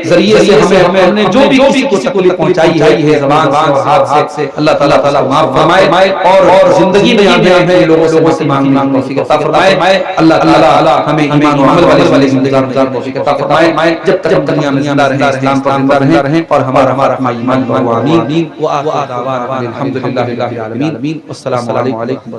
जरिए से हमने जो भी किसी को तकलीफ पहुंचाई है ज़बान और हाथ से, अल्लाह ताला माफ फरमाए और जिंदगी में हमें लोगों से मांगने की तौफीक अता फरमाए। अल्लाह ताला हमें ईमान और अमल वाली जिंदगी की तौफीक अता फरमाए। जब तक दुनिया में जिंदा रहें, इस्लाम पर जिंदा रहें और हमारा ईमान। आमीन। व आखिर दावाना अल्हम्दुलिल्लाहि रब्बिल आलमीन। अस्सलामु अलैकुम।